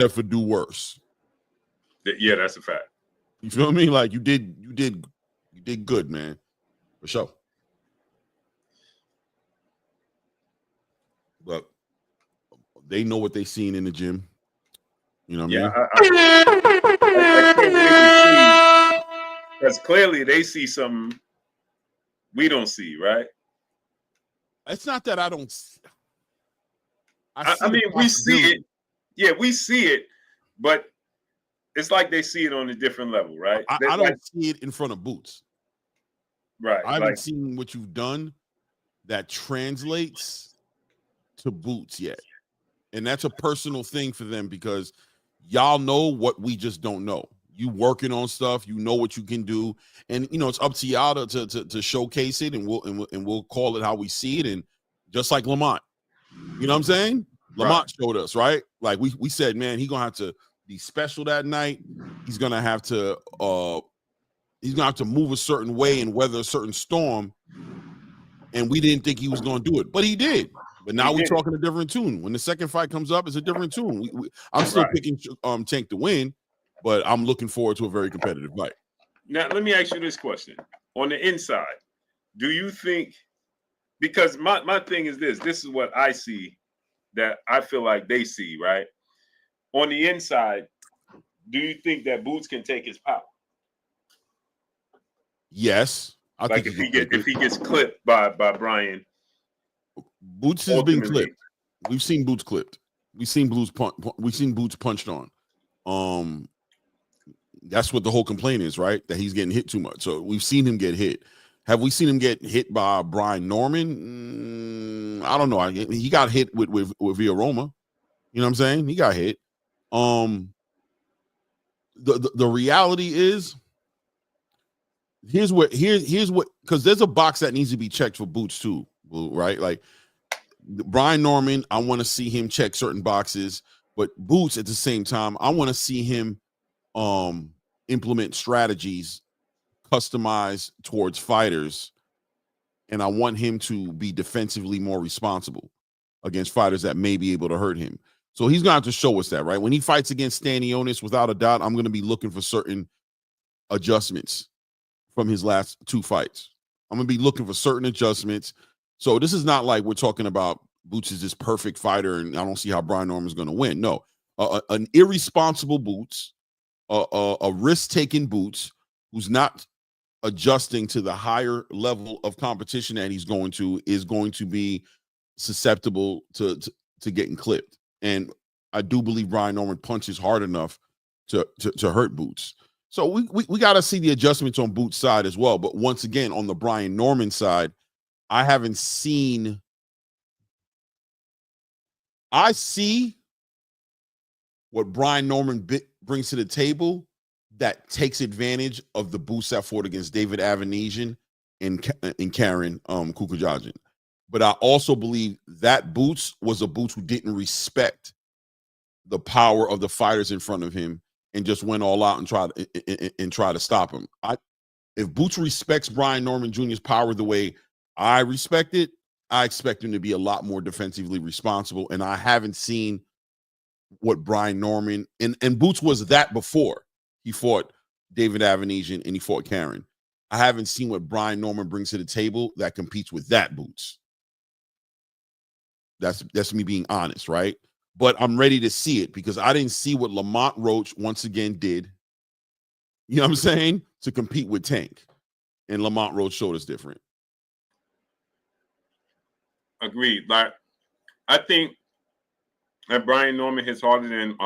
ever do worse. Yeah, that's a fact. You feel me? Like you did good, man. For sure. But they know what they seen in the gym. You know what I mean? Because clearly they see something we don't see, right? It's not that I don't. I mean, we see it. Yeah, we see it, but it's like they see it on a different level, right? I don't see it in front of Boots. Right. I haven't seen what you've done that translates to Boots yet. And that's a personal thing for them because y'all know what we just don't know. You working on stuff, you know what you can do, and you know it's up to y'all to showcase it, and we'll call it how we see it. And just like Lamont, you know what I'm saying? Lamont showed us, right? Like we said, man, he's gonna have to be special that night. He's gonna have to move a certain way and weather a certain storm. And we didn't think he was gonna do it, but he did. But now we're talking a different tune. When the second fight comes up, it's a different tune. I'm still picking Tank to win, but I'm looking forward to a very competitive fight. Now, let me ask you this question. On the inside, do you think, because my thing is this is what I see that I feel like they see, right? On the inside, do you think that Boots can take his power? Yes. I think if he gets clipped by Brian. Boots has been clipped. We've seen Boots clipped. We've seen Boots punched on. That's what the whole complaint is, right? That he's getting hit too much. So we've seen him get hit. Have we seen him get hit by Brian Norman? I don't know. He got hit with Villaroma. You know what I'm saying? He got hit. The reality is, here's what because there's a box that needs to be checked for Boots too, right? Like Brian Norman, I want to see him check certain boxes, but Boots at the same time, I want to see him implement strategies customized towards fighters, and I want him to be defensively more responsible against fighters that may be able to hurt him. So he's gonna have to show us that, right? When he fights against Stanionis, without a doubt, I'm gonna be looking for certain adjustments from his last two fights. I'm gonna be looking for certain adjustments. So this is not like we're talking about Boots is this perfect fighter, and I don't see how Brian Norman's gonna win. No, an irresponsible Boots, a risk-taking Boots who's not adjusting to the higher level of competition that he's going to is going to be susceptible to getting clipped. And I do believe Brian Norman punches hard enough to hurt Boots. So we got to see the adjustments on Boots' side as well. But once again, on the Brian Norman side, I haven't seen. I see what Brian Norman brings to the table that takes advantage of the boosts that fought against David Avanesian and Karen Kukajajian. But I also believe that Boots was a Boots who didn't respect the power of the fighters in front of him and just went all out and try to stop him. If Boots respects Brian Norman Jr.'s power the way I respect it, I expect him to be a lot more defensively responsible. And I haven't seen what Brian Norman and Boots was that before he fought David Avanesian and he fought Karen. I haven't seen what Brian Norman brings to the table that competes with that Boots. That's me being honest, right? But I'm ready to see it because I didn't see what Lamont Roach once again did. You know what I'm saying? To compete with Tank. And Lamont Roach showed us different. Agreed. Like, I think that Brian Norman hits harder than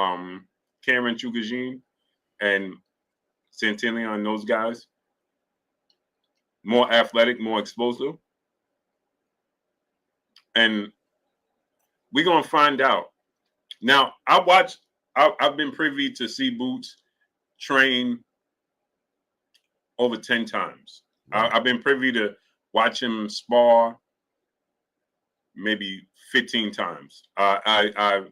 Karen Chukajin and Santillon and those guys. More athletic, more explosive. And we're going to find out. Now, I've been privy to see Boots train over 10 times. Right. I've been privy to watch him spar maybe 15 times. And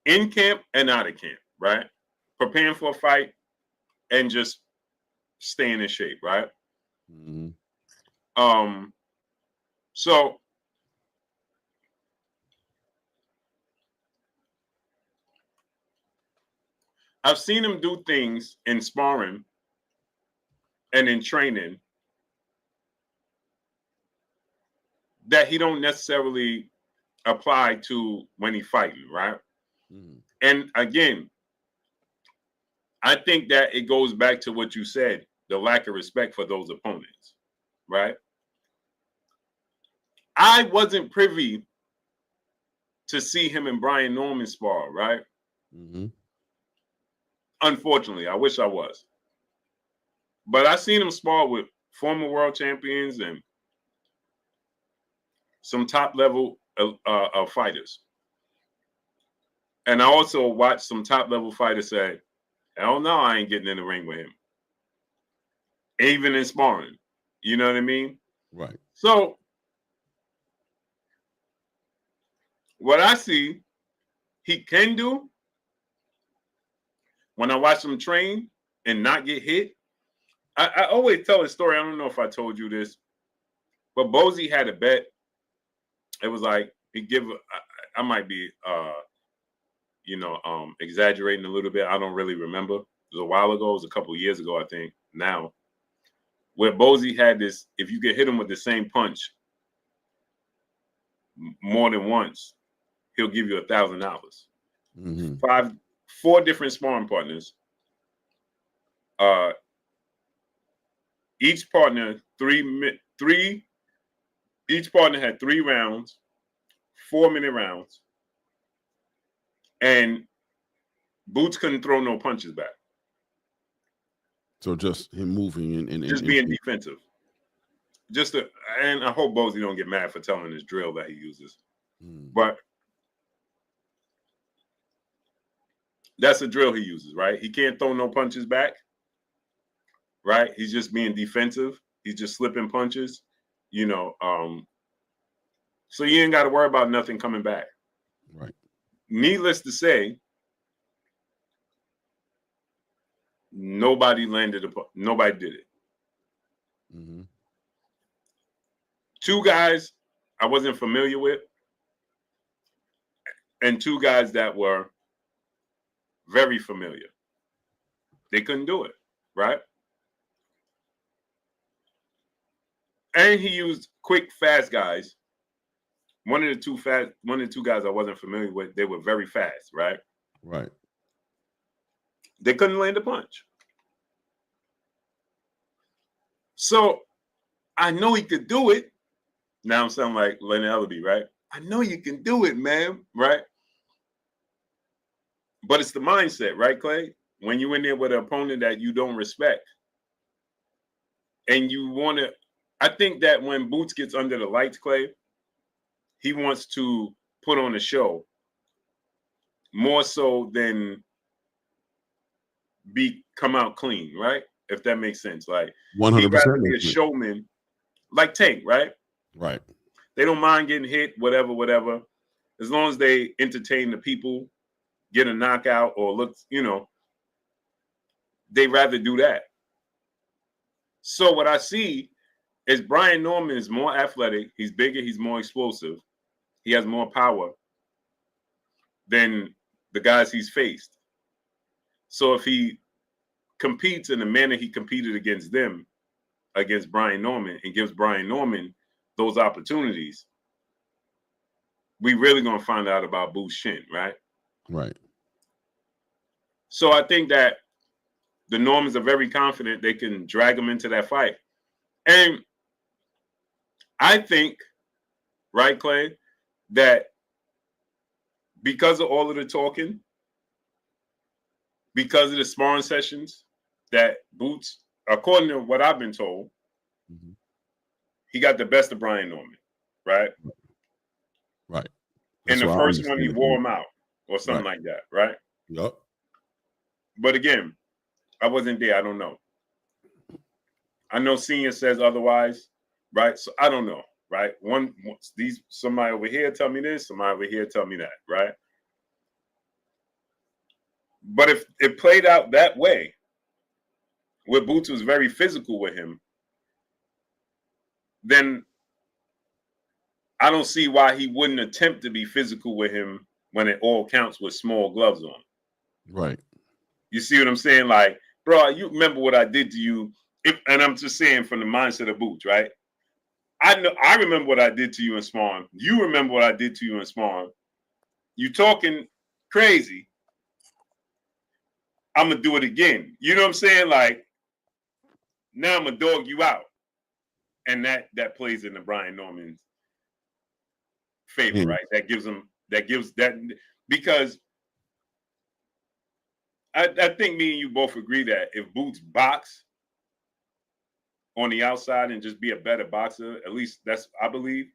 in camp and out of camp, right? Preparing for a fight and just staying in shape, right? Mm-hmm. So I've seen him do things in sparring and in training that he don't necessarily apply to when he fighting, right? Mm-hmm. And again, I think that it goes back to what you said, the lack of respect for those opponents, right? I wasn't privy to see him and Brian Norman spar, right? Mm-hmm. Unfortunately, I wish I was. But I seen him spar with former world champions and some top level fighters. And I also watched some top level fighters say, hell no, I ain't getting in the ring with him. Even in sparring. You know what I mean? Right. So what I see he can do when I watch him train and not get hit, I always tell a story. I don't know if I told you this, but Bozy had a bet. It was like he give. I might be, exaggerating a little bit. I don't really remember. It was a while ago. It was a couple of years ago, I think. Now, where Bozy had this, if you could hit him with the same punch more than once, he'll give you $1,000. Mm-hmm. 4 different sparring partners. Each partner each partner had 3 rounds, 4-minute rounds, and Boots couldn't throw no punches back. So just him moving and just being defensive. And I hope Bozy don't get mad for telling this drill that he uses. But that's a drill he uses, right? He can't throw no punches back, right? He's just being defensive. He's just slipping punches, so you ain't got to worry about nothing coming back. Right. Needless to say, nobody did it. Mm-hmm. 2 guys I wasn't familiar with, and 2 guys that were very familiar. They couldn't do it, right? And he used quick, fast guys. One of the two guys I wasn't familiar with, they were very fast, right? Right. They couldn't land a punch. So I know he could do it. Now I'm sounding like Lenny Ellaby, right? I know you can do it, man, right? But it's the mindset, right, Clay? When you're in there with an opponent that you don't respect, and you want to, I think that when Boots gets under the lights, Clay, he wants to put on a show more so than come out clean, right? If that makes sense. Like 100%. he'd rather be a showman, like Tank, right? Right. They don't mind getting hit, whatever. As long as they entertain the people, get a knockout or look, they rather do that. So what I see is Brian Norman is more athletic. He's bigger. He's more explosive. He has more power than the guys he's faced. So if he competes in the manner he competed against Brian Norman, and gives Brian Norman those opportunities, we really going to find out about Boots' shin, right? Right. So I think that the Normans are very confident they can drag him into that fight. And I think, right, Clay, that because of all of the talking, because of the sparring sessions, that Boots, according to what I've been told, he got the best of Brian Norman, right? Right. In the first one, he wore him out or something like that, right? Yep. But again, I wasn't there. I don't know. I know Senior says otherwise, right? So I don't know, right? Somebody over here tell me this, somebody over here tell me that, right? But if it played out that way, where Boots was very physical with him, then I don't see why he wouldn't attempt to be physical with him when it all counts with small gloves on. Right. You see what I'm saying? Like, bro, you remember what I did to you? And I'm just saying from the mindset of Boots, right? I remember what I did to you in sparring. You remember what I did to you in sparring. You talking crazy. I'm gonna do it again. You know what I'm saying? Like, now I'm gonna dog you out. And that plays into Brian Norman's favor, right? That gives that because I think me and you both agree that if Boots box on the outside and just be a better boxer, at least that's I believe,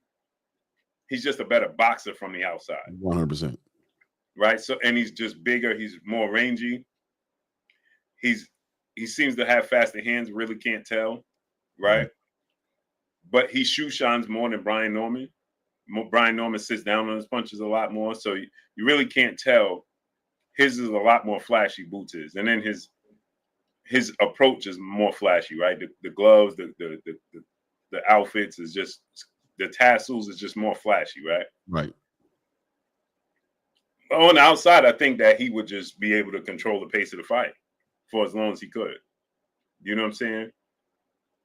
he's just a better boxer from the outside. 100%. Right? So, and he's just bigger, he's more rangy. He seems to have faster hands, really can't tell, right? But he shoe shines more than Brian Norman. Brian Norman sits down on his punches a lot more, so you really can't tell. His is a lot more flashy, Boots is, and then his approach is more flashy, right? The gloves, the outfits is just the tassels is just more flashy, right? Right. On the outside, I think that he would just be able to control the pace of the fight for as long as he could. You know what I'm saying?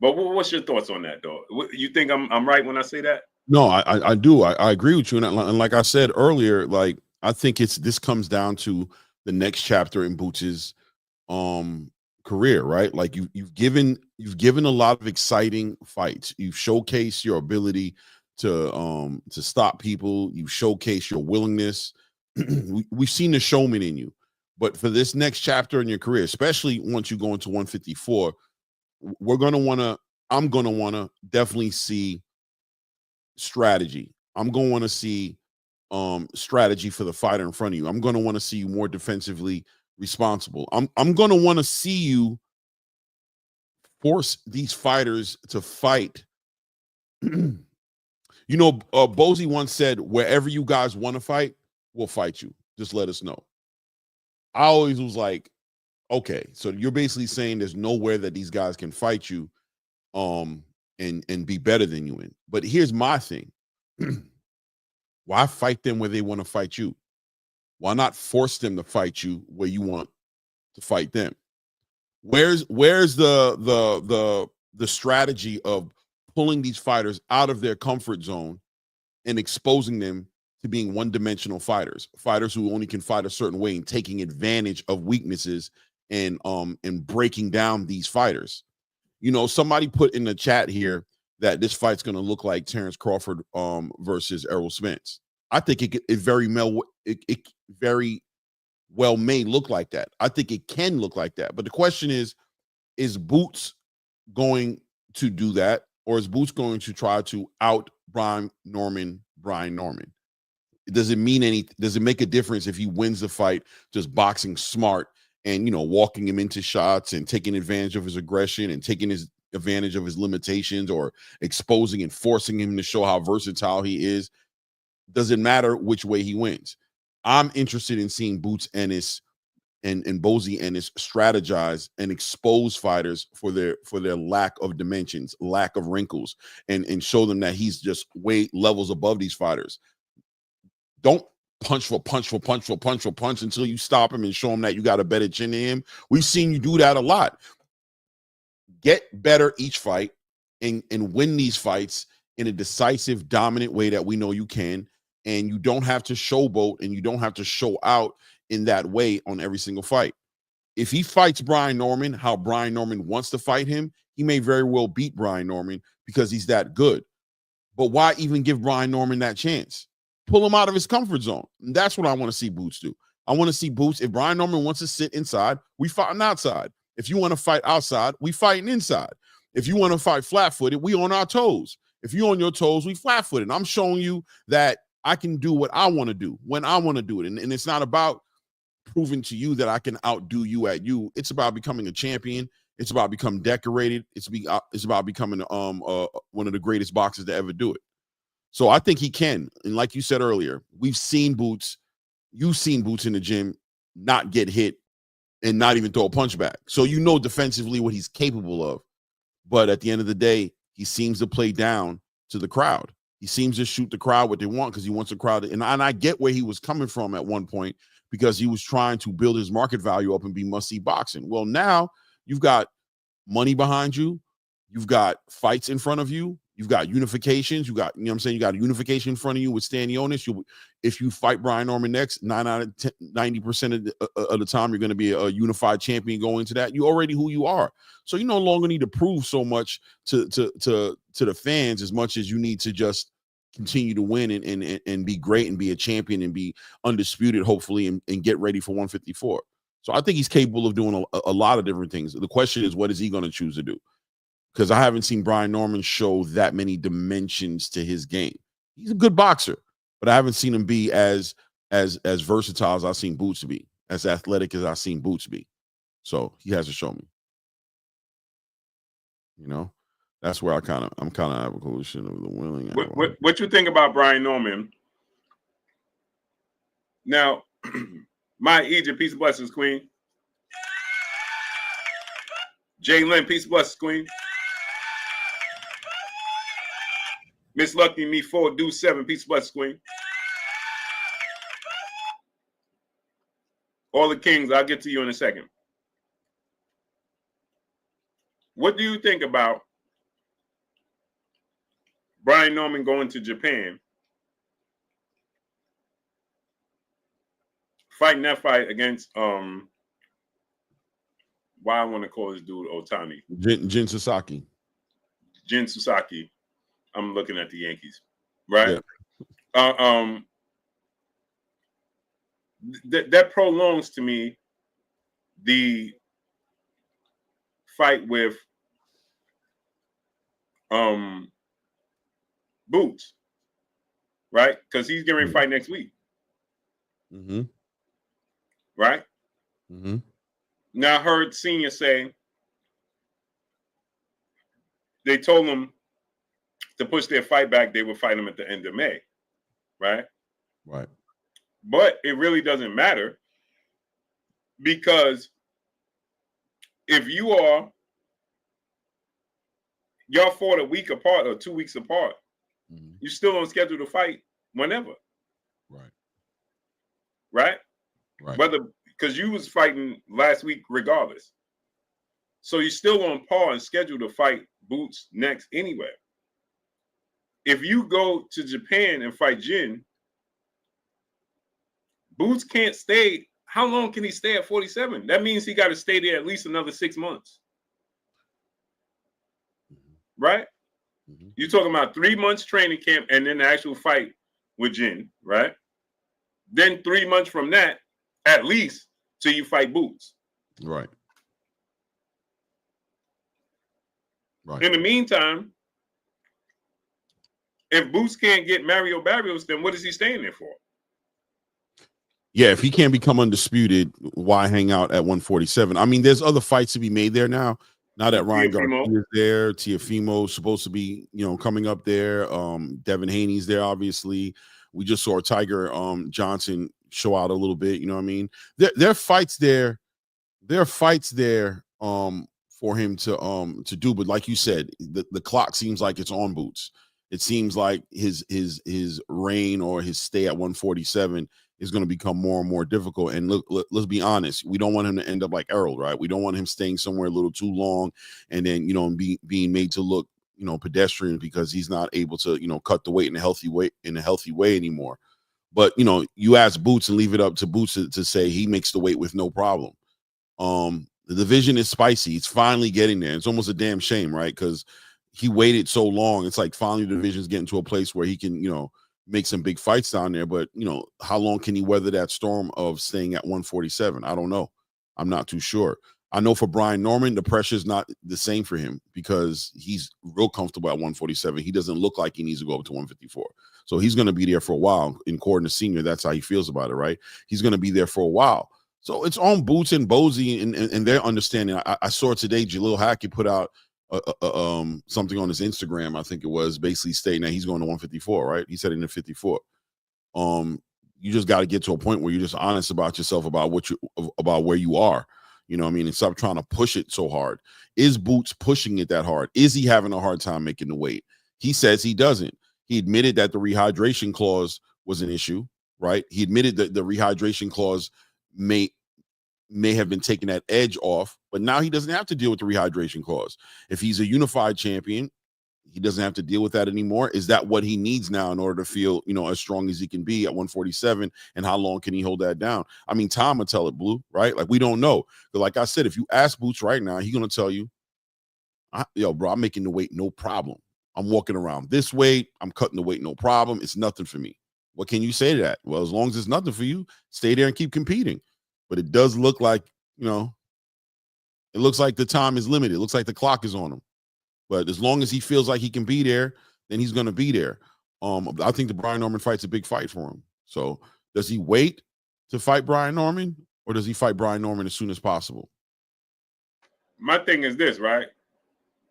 But what's your thoughts on that, though? You think I'm right when I say that? No, I do. I agree with you. And like I said earlier, like I think this comes down to the next chapter in Boots' career, right? Like you've given a lot of exciting fights. You've showcased your ability to stop people. You've showcased your willingness. We've seen the showman in you. But for this next chapter in your career, especially once you go into 154, I'm gonna wanna definitely see strategy. I'm gonna want to see strategy for the fighter in front of you. I'm gonna want to see you more defensively responsible. I'm gonna want to see you force these fighters to fight. You know, Bozy once said, wherever you guys want to fight, we'll fight you. Just let us know. I always was like, okay, so you're basically saying there's nowhere that these guys can fight you and be better than you in. But here's my thing. Why fight them where they want to fight you? Why not force them to fight you where you want to fight them? Where's the strategy of pulling these fighters out of their comfort zone and exposing them to being one-dimensional fighters who only can fight a certain way, and taking advantage of weaknesses and breaking down these fighters? You know, somebody put in the chat here that this fight's going to look like Terrence Crawford versus Errol Spence. I think it very well may look like that. I think it can look like that. But the question is Boots going to do that, or is Boots going to try to out Brian Norman? Does it make a difference if he wins the fight just boxing smart and, you know, walking him into shots and taking advantage of his aggression and taking his advantage of his limitations, or exposing and forcing him to show how versatile he is? Doesn't matter which way he wins. I'm interested in seeing Boots Ennis and Bozy Ennis strategize and expose fighters for their lack of dimensions, lack of wrinkles, and show them that he's just way levels above these fighters. Don't punch for punch until you stop him and show him that you got a better chin than him. We've seen you do that a lot. Get better each fight and win these fights in a decisive, dominant way that we know you can. And you don't have to showboat, and you don't have to show out in that way on every single fight. If he fights Brian Norman how Brian Norman wants to fight him, he may very well beat Brian Norman because he's that good. But why even give Brian Norman that chance? Pull him out of his comfort zone. And that's what I want to see Boots do. I want to see Boots. If Brian Norman wants to sit inside, we fighting outside. If you want to fight outside, we fighting inside. If you want to fight flat-footed, we on our toes. If you on your toes, we flat-footed. I'm showing you that I can do what I want to do when I want to do it. And it's not about proving to you that I can outdo you at you. It's about becoming a champion. It's about becoming decorated. It's about becoming one of the greatest boxers to ever do it. So I think he can. And like you said earlier, we've seen Boots. You've seen Boots in the gym not get hit and not even throw a punch back. So you know defensively what he's capable of. But at the end of the day, he seems to play down to the crowd. He seems to shoot the crowd what they want because he wants the crowd. And I get where he was coming from at one point, because he was trying to build his market value up and be must-see boxing. Well, now you've got money behind you. You've got fights in front of you. You've got unifications. You got, you know what I'm saying? You got a unification in front of you with Stanionis. If you fight Brian Norman next, 9 out of 10, 90% of the time, you're going to be a unified champion going into that. You're already who you are. So you no longer need to prove so much to the fans as much as you need to just continue to win and be great and be a champion and be undisputed, hopefully, and get ready for 154. So I think he's capable of doing a lot of different things. The question is, what is he going to choose to do? Because I haven't seen Brian Norman show that many dimensions to his game. He's a good boxer, but I haven't seen him be as versatile as I've seen Boots be, as athletic as I've seen Boots be. So he has to show me. You know, that's where I'm kind of evolution of the willing. What you think about Brian Norman? Now, my Egypt, peace and blessings, Queen. Jay Lynn, peace and blessings, Queen. Miss Lucky, me 4, do 7, peace and blessings, Queen. All the kings, I'll get to you in a second. What do you think about Brian Norman going to Japan, fighting that fight against why I want to call this dude Otani? Jin Sasaki. Jin Sasaki. I'm looking at the Yankees, right? Yeah. That prolongs to me the fight with Boots, right? Because he's getting ready to fight next week. Mm-hmm. Right? Mm-hmm. Now I heard Senior say they told him to push their fight back, they would fight him at the end of May. Right? Right. But it really doesn't matter, because if y'all fought a week apart or 2 weeks apart, mm-hmm. you're still on schedule to fight whenever. Right. Right? Right. Whether, because you was fighting last week regardless. So you're still on par and scheduled to fight Boots next anyway. If you go to Japan and fight Jin, Boots can't stay. How long can he stay at 47? That means he got to stay there at least another 6 months. Mm-hmm. Right? Mm-hmm. You're talking about 3 months training camp and then the actual fight with Jin, right? Then 3 months from that, at least, till you fight Boots. Right. Right. In the meantime, if Boots can't get Mario Barrios, then what is he staying there for? Yeah, if he can't become undisputed, why hang out at 147? I mean, there's other fights to be made there now. Now that Ryan Garcia is there, Teofimo's supposed to be, coming up there. Devin Haney's there, obviously. We just saw Tiger Johnson show out a little bit. You know what I mean? There are fights there. There are fights there for him to do. But like you said, the clock seems like it's on Boots. It seems like his reign or his stay at 147 is going to become more and more difficult. And look, let's be honest. We don't want him to end up like Errol, right? We don't want him staying somewhere a little too long and then, being made to look, pedestrian because he's not able to, cut the weight in a healthy way anymore. But, you ask Boots and leave it up to Boots to say he makes the weight with no problem. The division is spicy. It's finally getting there. It's almost a damn shame, right? Because he waited so long. It's like finally the division's getting to a place where he can, make some big fights down there. But, how long can he weather that storm of staying at 147? I don't know. I'm not too sure. I know for Brian Norman, the pressure is not the same for him because he's real comfortable at 147. He doesn't look like he needs to go up to 154. So he's going to be there for a while. According to Senior, that's how he feels about it, right? He's going to be there for a while. So it's on Boots and Bozy and their understanding. I saw today Jalil Hackett put out something on his Instagram, I think it was, basically stating that he's going to 154, right? He said in the 54. You just got to get to a point where you're just honest about yourself, about where you are. You know what I mean? And stop trying to push it so hard. Is Boots pushing it that hard? Is he having a hard time making the weight? He says he doesn't. He admitted that the rehydration clause was an issue. right? He admitted that the rehydration clause may have been taking that edge off, but now he doesn't have to deal with the rehydration clause. If he's a unified champion, he doesn't have to deal with that anymore. Is that what he needs now in order to feel, as strong as he can be at 147? And how long can he hold that down? I mean, time will tell it, Blue, right? Like, we don't know. But like I said, if you ask Boots right now, he's going to tell you, bro, I'm making the weight no problem. I'm walking around this weight. I'm cutting the weight no problem. It's nothing for me. What can you say to that? Well, as long as it's nothing for you, stay there and keep competing. But it does look like, it looks like the time is limited. It looks like the clock is on him. But as long as he feels like he can be there, then he's going to be there. I think the Brian Norman fight's a big fight for him. So does he wait to fight Brian Norman, or does he fight Brian Norman as soon as possible? My thing is this, right?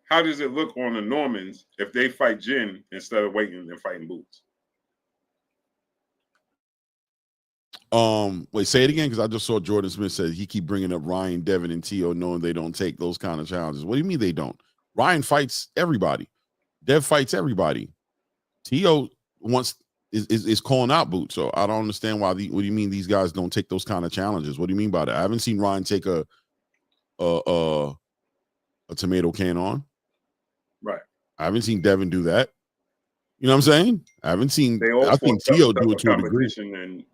How does it look on the Normans if they fight Jin instead of waiting and fighting Boots? Wait, say it again, because I just saw Jordan Smith said he keep bringing up Ryan, Devin, and T.O. knowing they don't take those kind of challenges. What do you mean they don't? Ryan fights everybody. Dev fights everybody. T.O. is calling out Boots. So I don't understand why. What do you mean these guys don't take those kind of challenges? What do you mean by that? I haven't seen Ryan take a tomato can on. Right. I haven't seen Devin do that. You know what I'm saying? I haven't seen. I think T.O. do it to a degree.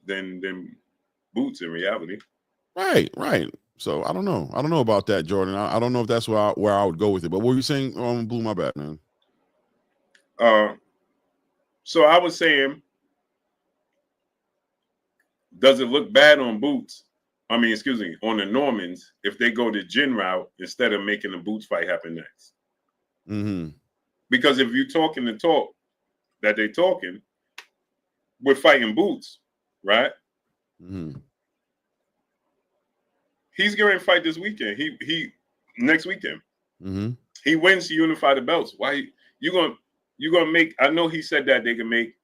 Than Boots in reality. Right. So I don't know. I don't know about that, Jordan. I don't know if that's where I would go with it. But what were you saying? Blew my back, man. So I was saying, does it look bad on Boots? I mean, excuse me, on the Normans if they go the Jin route instead of making the Boots fight happen next? Mm-hmm. Because if you're talking the talk that they're talking, we're fighting Boots, right? Mm-hmm. He's going to fight this weekend. He next weekend. Mm-hmm. He wins to unify the belts. Why you gonna make? I know he said that they can make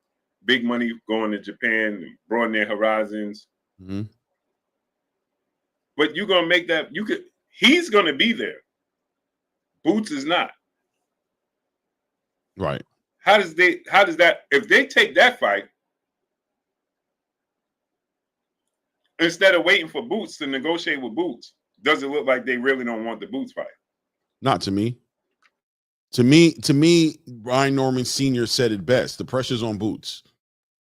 big money going to Japan and broaden their horizons. Mm-hmm. But you're gonna make that. He's gonna be there. Boots is not. Right. How does that? If they take that fight instead of waiting for Boots to negotiate with Boots, does it look like they really don't want the Boots fight? Not to me. To me, Brian Norman Sr. said it best. The pressure's on Boots.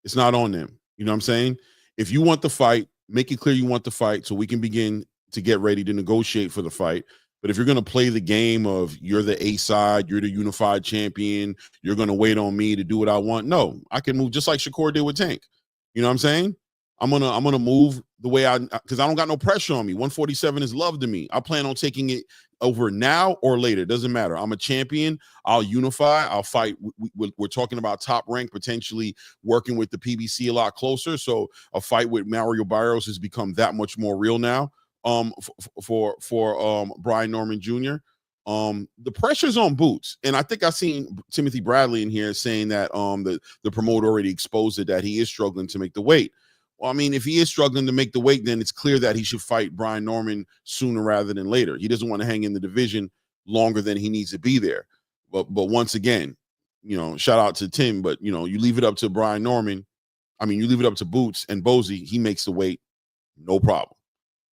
It's not on them. You know what I'm saying? If you want the fight, make it clear you want the fight so we can begin to get ready to negotiate for the fight. But if you're going to play the game of you're the A side, you're the unified champion, you're going to wait on me to do what I want. No, I can move just like Shakur did with Tank. You know what I'm saying? I'm gonna move the way because I don't got no pressure on me. 147 is love to me. I plan on taking it over now or later. It doesn't matter. I'm a champion. I'll unify. I'll fight. We're talking about top rank, potentially working with the PBC a lot closer. So a fight with Mario Barrios has become that much more real now. For Brian Norman Jr. The pressure's on Boots, and I think I seen Timothy Bradley in here saying that the promoter already exposed it that he is struggling to make the weight. Well, I mean, if he is struggling to make the weight, then it's clear that he should fight Brian Norman sooner rather than later. He doesn't want to hang in the division longer than he needs to be there. But once again, shout out to Tim, but you leave it up to Brian Norman. I mean, you leave it up to Boots and Bozy, he makes the weight, no problem.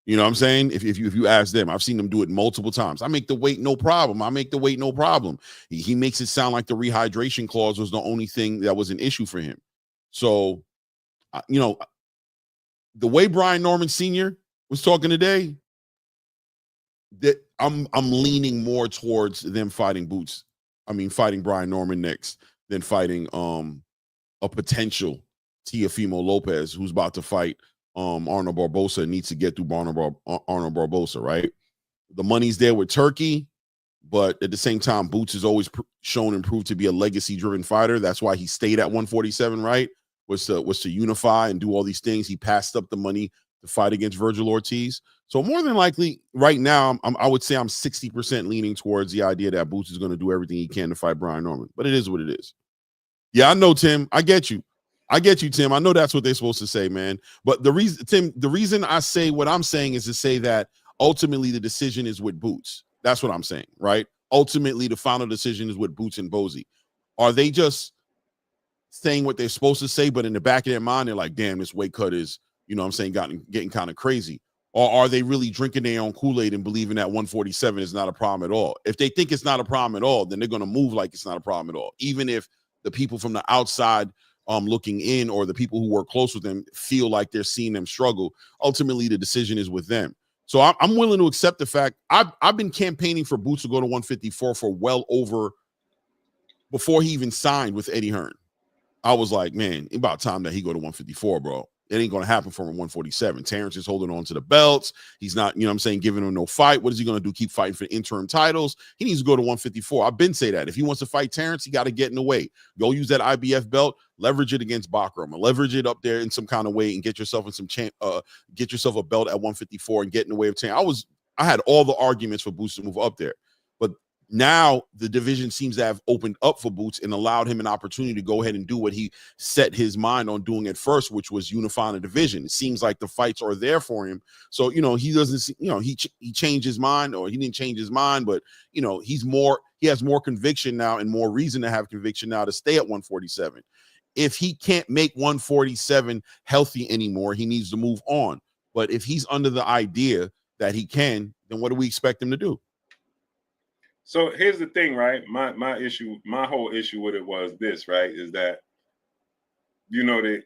You know what I'm saying? If you ask them, I've seen them do it multiple times. I make the weight, no problem. I make the weight, no problem. He makes it sound like the rehydration clause was the only thing that was an issue for him. So, the way Brian Norman Sr. was talking today, that I'm leaning more towards them fighting Boots. I mean, fighting Brian Norman next than fighting a potential Teofimo Lopez who's about to fight Arnold Barbosa and needs to get through Arnold Barbosa, right? The money's there with Turkey, but at the same time, Boots has always shown and proved to be a legacy-driven fighter. That's why he stayed at 147, right? Was to unify and do all these things. He passed up the money to fight against Virgil Ortiz. So more than likely, right now, I would say I'm 60% leaning towards the idea that Boots is going to do everything he can to fight Brian Norman. But it is what it is. Yeah, I know, Tim. I get you, Tim. I know that's what they're supposed to say, man. But the reason I say what I'm saying is to say that ultimately the decision is with Boots. That's what I'm saying, right? Ultimately, the final decision is with Boots and Bozy. Are they just saying what they're supposed to say, but in the back of their mind, they're like, damn, this weight cut is, you know what I'm saying, getting kind of crazy? Or are they really drinking their own Kool-Aid and believing that 147 is not a problem at all? If they think it's not a problem at all, then they're going to move like it's not a problem at all. Even if the people from the outside looking in, or the people who work close with them, feel like they're seeing them struggle, ultimately the decision is with them. So I'm willing to accept the fact. I've been campaigning for Boots to go to 154 for well over, before he even signed with Eddie Hearn. I was like, man, it's about time that he go to 154, bro. It ain't going to happen for him at 147. Terrence is holding on to the belts. He's not, you know what I'm saying, giving him no fight. What is he going to do? Keep fighting for interim titles? He needs to go to 154. I've been saying that. If he wants to fight Terrence, he got to get in the way. Go use that IBF belt, leverage it against Bakram, or leverage it up there in some kind of way and get yourself in some get yourself a belt at 154 and get in the way of Terrence. I had all the arguments for Boots to move up there. But now the division seems to have opened up for Boots and allowed him an opportunity to go ahead and do what he set his mind on doing at first, which was unifying the division. It seems like the fights are there for him. So, you know, he doesn't, you know, he changed his mind, or he didn't change his mind, but, you know, he has more conviction now and more reason to have conviction now to stay at 147. If he can't make 147 healthy anymore, he needs to move on. But if he's under the idea that he can, then what do we expect him to do? So here's the thing, right? My whole issue with it was this, right? Is that, you know, that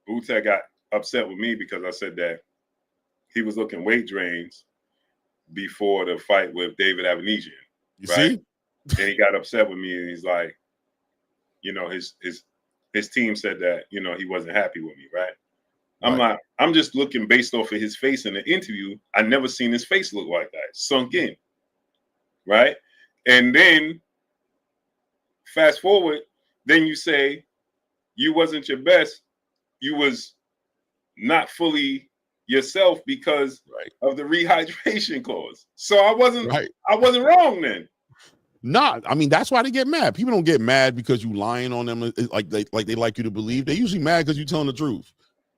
Boots had got upset with me because I said that he was looking weight drains before the fight with David Avanesian. You see? And he got upset with me, and he's like, you know, his team said that, you know, he wasn't happy with me, right? I'm like, I'm just looking based off of his face in the interview. I never seen his face look like that, sunk in, right? And then fast forward, then you say you wasn't your best. You was not fully yourself because of the rehydration clause. So I wasn't wrong then. Nah, I mean, that's why they get mad. People don't get mad because you lying on them like they like you to believe. They're usually mad because you telling the truth.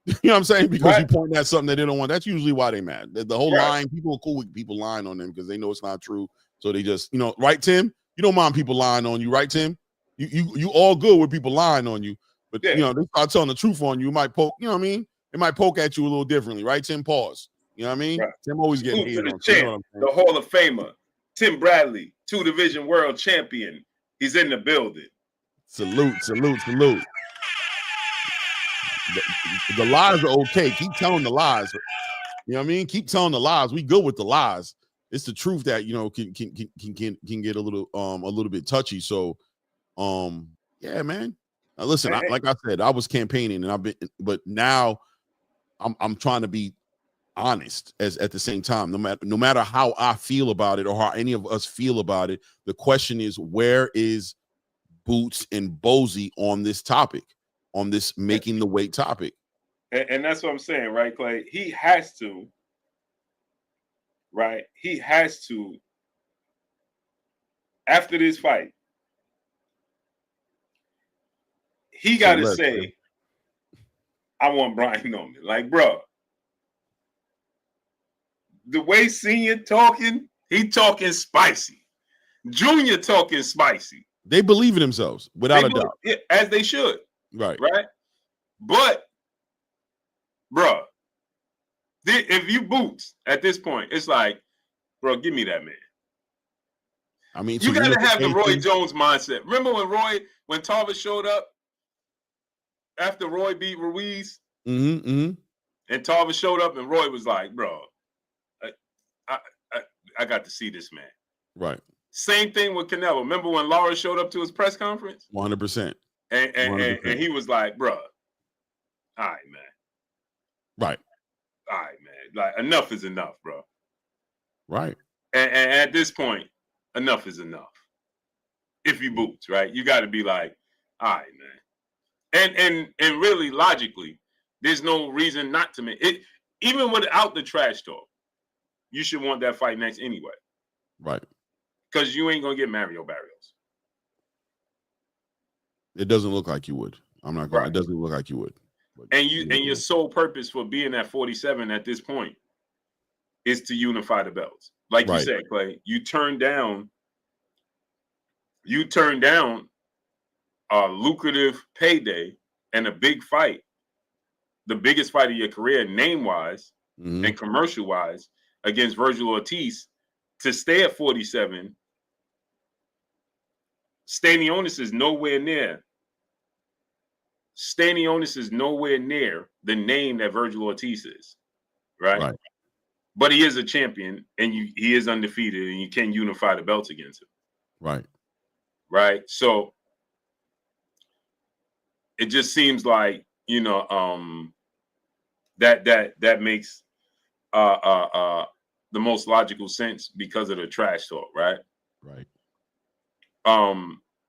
You know what I'm saying? Because you pointing at something that they don't want. That's usually why they mad. The whole lying, people are cool with people lying on them because they know it's not true. So they just, you know, right, Tim? You don't mind people lying on you, right, Tim? You all good with people lying on you. But, you know, they start telling the truth on you. It might poke, you know what I mean? It might poke at you a little differently, right, Tim? Pause. You know what I mean? Right. Tim always getting hated on. You know the Hall of Famer, Tim Bradley, 2-division world champion. He's in the building. Salute. The lies are okay. Keep telling the lies. You know what I mean? Keep telling the lies. We good with the lies. It's the truth that, you know, can get a little bit touchy. So, yeah, man. Now, listen, like I said, I was campaigning, and but now I'm trying to be honest at the same time. No matter how I feel about it or how any of us feel about it, the question is, where is Boots and Bozy on this topic, on this making the weight topic? And that's what I'm saying, right, Clay? He has to, right? He has to, after this fight, he got to say, I want Brian Norman. Like, bro, the way Senior talking, he talking spicy. Junior talking spicy. They believe in themselves, without a doubt. Yeah, as they should. Right. But, bro, if you Boots at this point, it's like, bro, give me that man. I mean, you got to have the Roy Jones mindset. Remember when Tarver showed up after Roy beat Ruiz? And Tarver showed up, and Roy was like, bro, I got to see this man. Right. Same thing with Canelo. Remember when Laura showed up to his press conference? 100%. And he was like, bro, all right, man. Right. All right, man. Like, enough is enough, bro. Right. And at this point, enough is enough. If you Boots, right? You got to be like, all right, man. And really, logically, there's no reason not to make it. Even without the trash talk, you should want that fight next anyway. Right. Because you ain't going to get Mario Barrios. It doesn't look like you would. I'm not going to. It doesn't look like you would. But and your sole purpose for being at 47 at this point is to unify the belts. Like you said, Clay, you turned down a lucrative payday and a big fight, the biggest fight of your career, name-wise and commercial-wise, against Virgil Ortiz, to stay at 47, Stanionis is nowhere near. Stanionis is nowhere near the name that Virgil Ortiz is, right? But he is a champion, and he is undefeated, and you can unify the belts against him. Right? So it just seems like, you know, that makes the most logical sense because of the trash talk, right?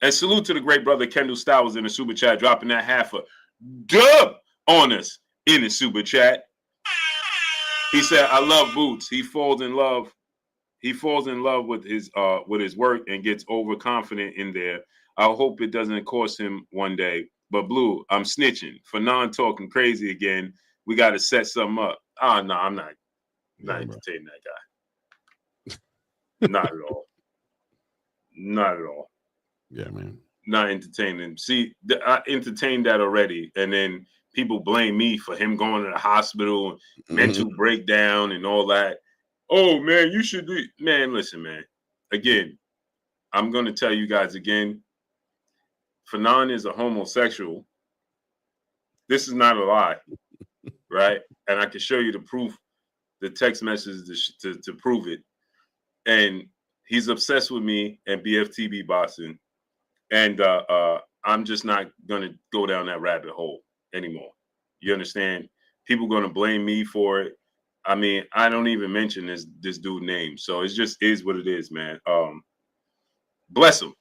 And salute to the great brother Kendall Styles in the super chat, dropping that half a dub on us in the super chat. He said, "I love Boots. He falls in love. He falls in love with his work and gets overconfident in there. I hope it doesn't cost him one day. But Blue, I'm snitching for non-talking crazy again. We got to set something up. Oh no, I'm not entertaining that guy. Not at all. Not at all. Yeah, man. Not entertaining. See, I entertained that already, and then people blame me for him going to the hospital, mental breakdown, and all that. Oh man, you should do. Man, listen, man. Again, I'm gonna tell you guys again. Fanon is a homosexual. This is not a lie, right? And I can show you the proof, the text messages to prove it. And he's obsessed with me and BFTB boxing. And I'm just not going to go down that rabbit hole anymore. You understand? People going to blame me for it. I mean, I don't even mention this dude's name. So it just is what it is, man. Bless him.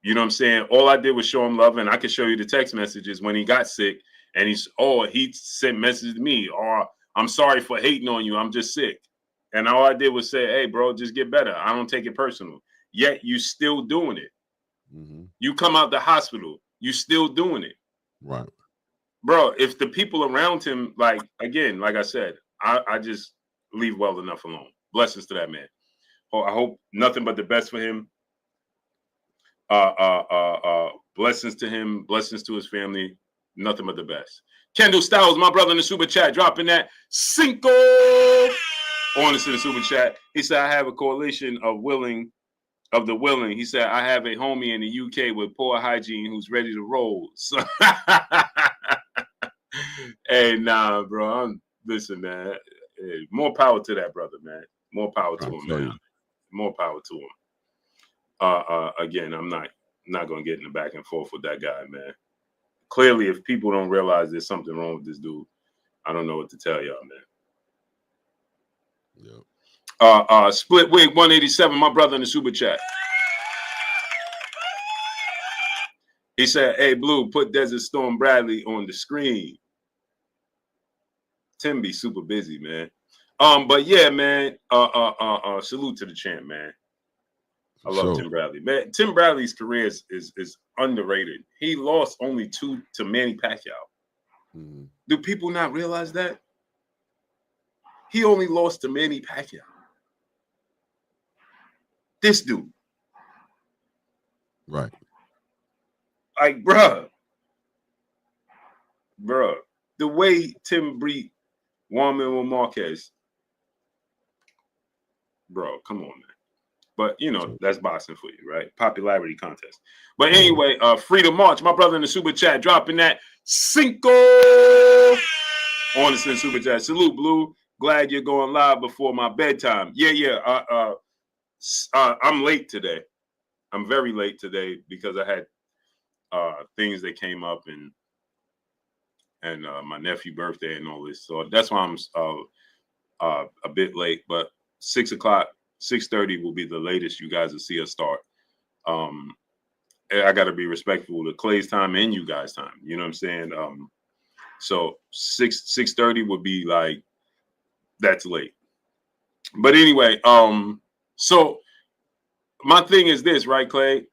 You know what I'm saying? All I did was show him love. And I can show you the text messages when he got sick. And he sent messages to me. Or I'm sorry for hating on you. I'm just sick. And all I did was say, hey, bro, just get better. I don't take it personal. Yet you still doing it. You come out the hospital, you still doing it. Right. Bro, if the people around him, like I said, I just leave well enough alone. Blessings to that man. I hope nothing but the best for him. Blessings to him, blessings to his family, nothing but the best. Kendall Styles, my brother in the super chat, dropping that Cinco on us in the super chat. He said, I have a coalition of the willing. He said, I have a homie in the UK with poor hygiene who's ready to roll. So hey, nah, bro. Listen, man. Hey, more power to that brother, man. More power to him, man. More power to him. Again, I'm not gonna get in the back and forth with that guy, man. Clearly, if people don't realize there's something wrong with this dude, I don't know what to tell y'all, man. Yep. Split Wig 187, my brother in the super chat. He said, hey, Blue, put Desert Storm Bradley on the screen. Tim be super busy, man. But yeah, man, salute to the champ, man. I love Tim Bradley. Man, Tim Bradley's career is underrated. He lost only 2 to Manny Pacquiao. Do people not realize that? He only lost to Manny Pacquiao. This dude. Right. Like, bruh. The way Tim beat Juan Manuel Marquez. Bro, come on, man. But, you know, that's boxing for you, right? Popularity contest. But anyway, Freedom March, my brother in the super chat, dropping that Cinco on the super chat. Salute, Blue. Glad you're going live before my bedtime. Yeah. I'm late today. I'm very late today because I had things that came up and my nephew's birthday and all this. So that's why I'm a bit late. But 6 o'clock, 6:30 will be the latest you guys will see us start. I got to be respectful to Clay's time and you guys' time. You know what I'm saying? So 6:30 would be like, that's late. But anyway, so my thing is this, right, Clay?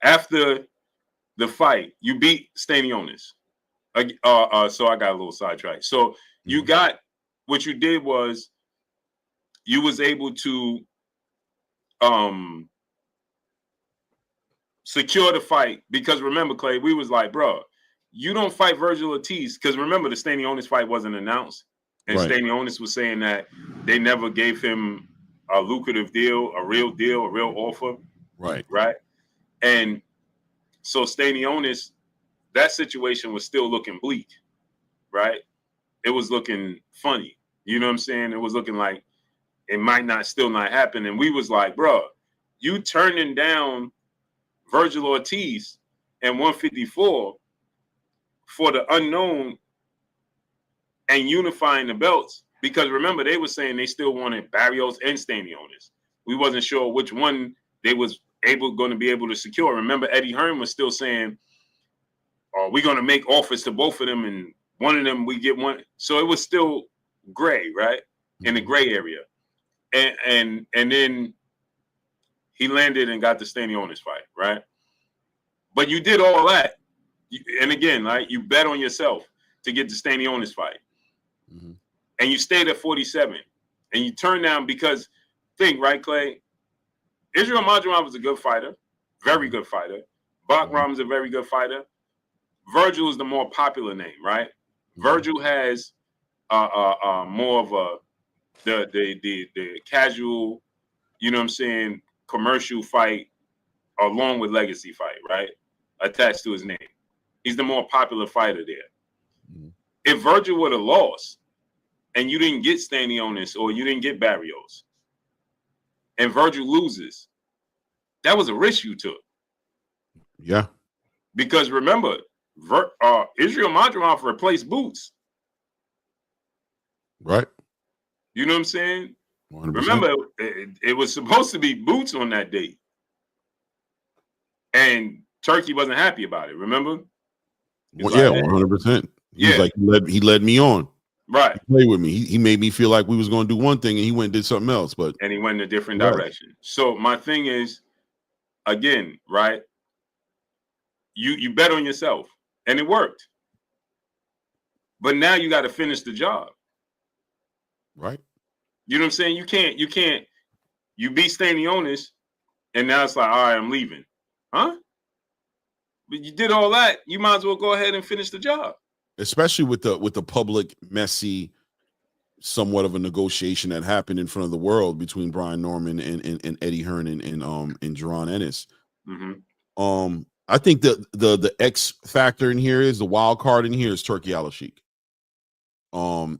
After the fight, you beat Stanionis. So I got a little sidetracked. So you got, what you did was you was able to secure the fight, because remember, Clay, we was like, bro, you don't fight Virgil Ortiz, because remember the Stanionis fight wasn't announced, and Right. Stanionis was saying that they never gave him a lucrative deal, a real offer, Right. And so Stanionis, that situation was still looking bleak, right? It was looking funny, you know what I'm saying? It was looking like it might still not happen, and we was like, bro, you turning down Virgil Ortiz and 154 for the unknown and unifying the belts, because remember they were saying they still wanted Barrios and Stanionis. We wasn't sure which one they was going to be able to secure. Remember Eddie Hearn was still saying, "Are we going to make offers to both of them, and one of them we get one?" So it was still gray, right, in the gray area, and then he landed and got the Stanionis fight, right? But you did all that, and again, like, you bet on yourself to get the Stanionis fight, and you stayed at 47, and you turned down because think, right, Clay? Israel Madrimov was a good fighter, very good fighter. Bakram is a very good fighter. Virgil is the more popular name, right? Virgil has more of the casual, you know what I'm saying, commercial fight along with legacy fight, right? Attached to his name. He's the more popular fighter there. If Virgil would have lost and you didn't get Stanionis or you didn't get Barrios and Virgil loses, that was a risk you took. Yeah. Because remember, Israel Madrimov replaced Boots. Right. You know what I'm saying? 100%. Remember, it was supposed to be Boots on that date. And Turkey wasn't happy about it, remember? Well, yeah, 100%. He was like, he led me on. Right. He played with me. He made me feel like we was going to do one thing and he went and did something else. And he went in a different direction. So my thing is, again, right? You bet on yourself and it worked. But now you got to finish the job. Right. You know what I'm saying? You beat Stanionis and now it's like, all right, I'm leaving. Huh? But you did all that. You might as well go ahead and finish the job. Especially with the public, messy, somewhat of a negotiation that happened in front of the world between Brian Norman and Eddie Hearn and Jerron Ennis. I think the X factor in here is the wild card in here is Turkey Alalshikh.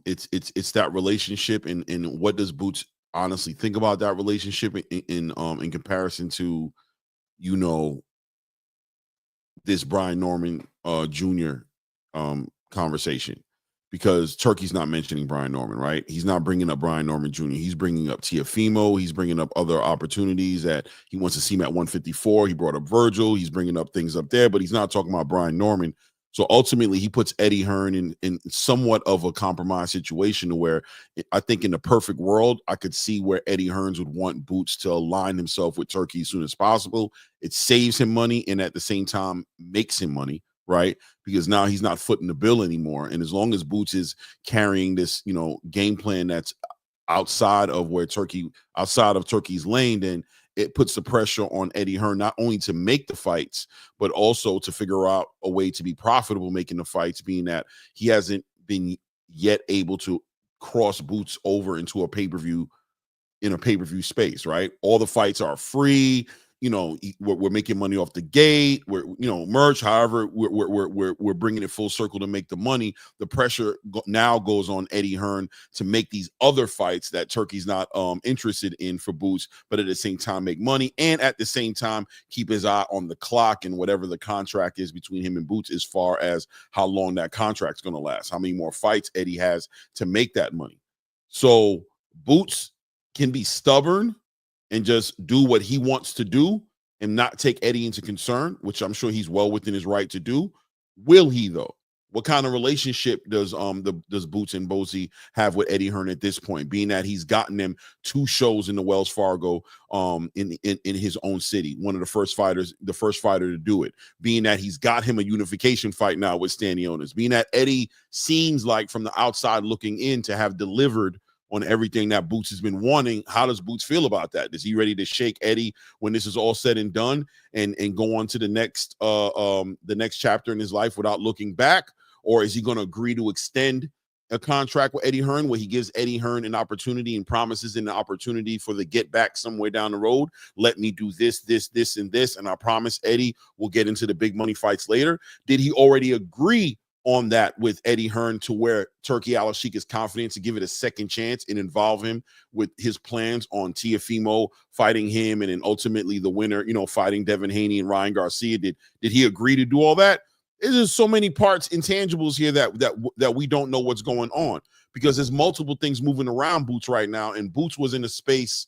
It's that relationship and what does Boots honestly think about that relationship in comparison to, you know, this Brian Norman Jr. Conversation, because Turkey's not mentioning Brian Norman, right? He's not bringing up Brian Norman Jr. He's bringing up Teofimo. He's bringing up other opportunities that he wants to see him at 154. He brought up Virgil. He's bringing up things up there, but he's not talking about Brian Norman. So ultimately, he puts Eddie Hearn in somewhat of a compromised situation to where I think in the perfect world, I could see where Eddie Hearns would want Boots to align himself with Turkey as soon as possible. It saves him money and at the same time makes him money, right? Because now he's not footing the bill anymore. And as long as Boots is carrying this, you know, game plan that's outside of Turkey's lane, then it puts the pressure on Eddie Hearn not only to make the fights, but also to figure out a way to be profitable making the fights, being that he hasn't been yet able to cross Boots over into a pay-per-view space, right? All the fights are free. You know, we're making money off the gate. We're, you know, merch. However, we're bringing it full circle to make the money. The pressure now goes on Eddie Hearn to make these other fights that Turkey's not interested in for Boots, but at the same time make money and at the same time keep his eye on the clock and whatever the contract is between him and Boots as far as how long that contract's going to last, how many more fights Eddie has to make that money. So Boots can be stubborn and just do what he wants to do and not take Eddie into concern, which I'm sure he's well within his right to do. Will he, though? What kind of relationship does Boots and Bozy have with Eddie Hearn at this point, being that he's gotten them 2 shows in the Wells Fargo in his own city, one of the first fighter to do it, being that he's got him a unification fight now with Stanionis, being that Eddie seems like from the outside looking in to have delivered on everything that Boots has been wanting. How does Boots feel about that? Is he ready to shake Eddie when this is all said and done and go on to the next chapter in his life without looking back? Or is he going to agree to extend a contract with Eddie Hearn where he gives Eddie Hearn an opportunity and promises an opportunity for the get back somewhere down the road? Let me do this, and this, and I promise Eddie will get into the big money fights later. Did he already agree on that with Eddie Hearn to where Turkey Alalshikh is confident to give it a second chance and involve him with his plans on Teofimo fighting him and then ultimately the winner, fighting Devin Haney and Ryan Garcia? Did he agree to do all that? There's just so many parts, intangibles here that we don't know what's going on, because there's multiple things moving around Boots right now, and Boots was in a space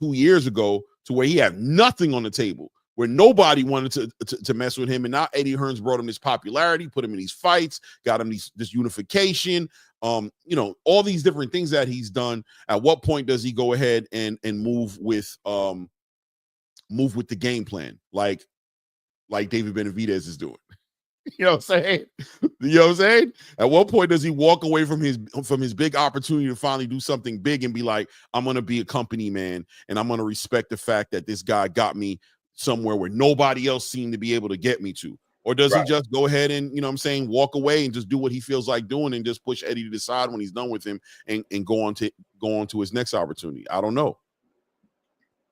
2 years ago to where he had nothing on the table, where nobody wanted to mess with him, and now Eddie Hearn's brought him this popularity, put him in these fights, got him this unification, all these different things that he's done. At what point does he go ahead and move with the game plan like David Benavidez is doing? You know what I'm saying? At what point does he walk away from his big opportunity to finally do something big and be like, I'm going to be a company man and I'm going to respect the fact that this guy got me somewhere where nobody else seemed to be able to get me to? Or does he just go ahead and, walk away and just do what he feels like doing and just push Eddie to the side when he's done with him and go on to his next opportunity? I don't know.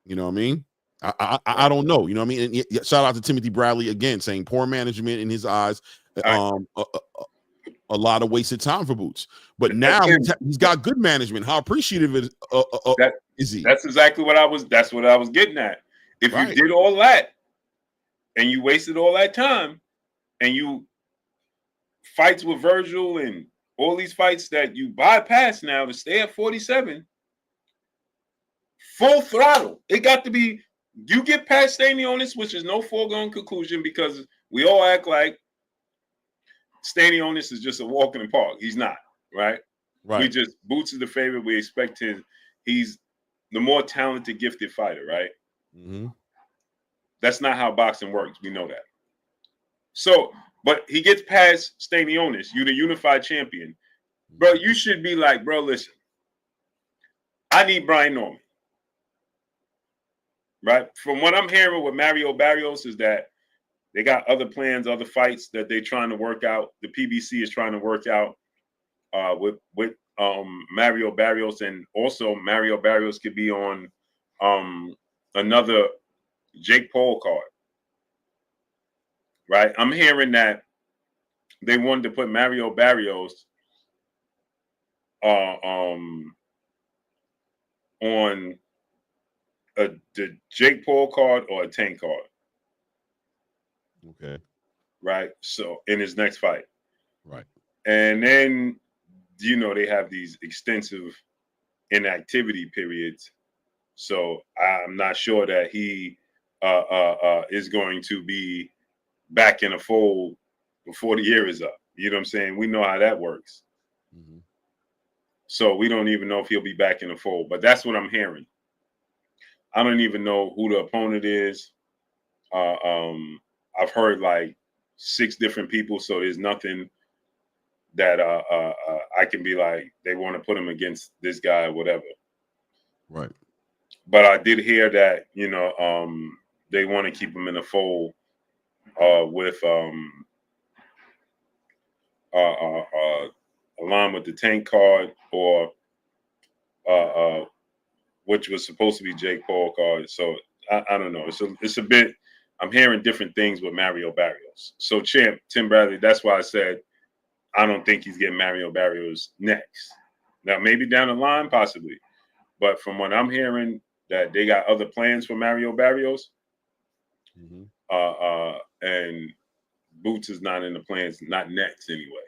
You know what I mean? I don't know. You know what I mean? And shout out to Timothy Bradley again, saying poor management in his eyes. A lot of wasted time for Boots. But now he's got good management. How appreciative is he? That's exactly what I was getting at. If you did all that and you wasted all that time and you fights with Virgil and all these fights that you bypass now to stay at 47, full throttle. It got to be. You get past Stanionis, which is no foregone conclusion, because we all act like Stanionis is just a walk in the park. He's not, right? Right. Boots is the favorite. We expect he's the more talented, gifted fighter, right? Mm-hmm. That's not how boxing works. We know that. So, but he gets past Stanionis. You're the unified champion. Bro, you should be like, bro, listen, I need Brian Norman. Right. From what I'm hearing with Mario Barrios is that they got other plans, other fights that they're trying to work out. The PBC is trying to work out with Mario Barrios, and also Mario Barrios could be on another Jake Paul card. Right. I'm hearing that they wanted to put Mario Barrios on the Jake Paul card or a Tank card. Okay. Right. So in his next fight. Right. And then, they have these extensive inactivity periods. So I'm not sure that he is going to be back in a fold before the year is up. You know what I'm saying? We know how that works. Mm-hmm. So we don't even know if he'll be back in the fold, but that's what I'm hearing. I don't even know who the opponent is. I've heard like 6 different people, so there's nothing that I can be like they want to put him against this guy or whatever. Right. But I did hear that they want to keep him in the fold with along with the Tank card or which was supposed to be Jake Paul card. So I don't know. It's a bit. I'm hearing different things with Mario Barrios. So Tim Bradley. That's why I said I don't think he's getting Mario Barrios next. Now maybe down the line, possibly. But from what I'm hearing, that they got other plans for Mario Barrios. Mm-hmm. And Boots is not in the plans. Not next anyway.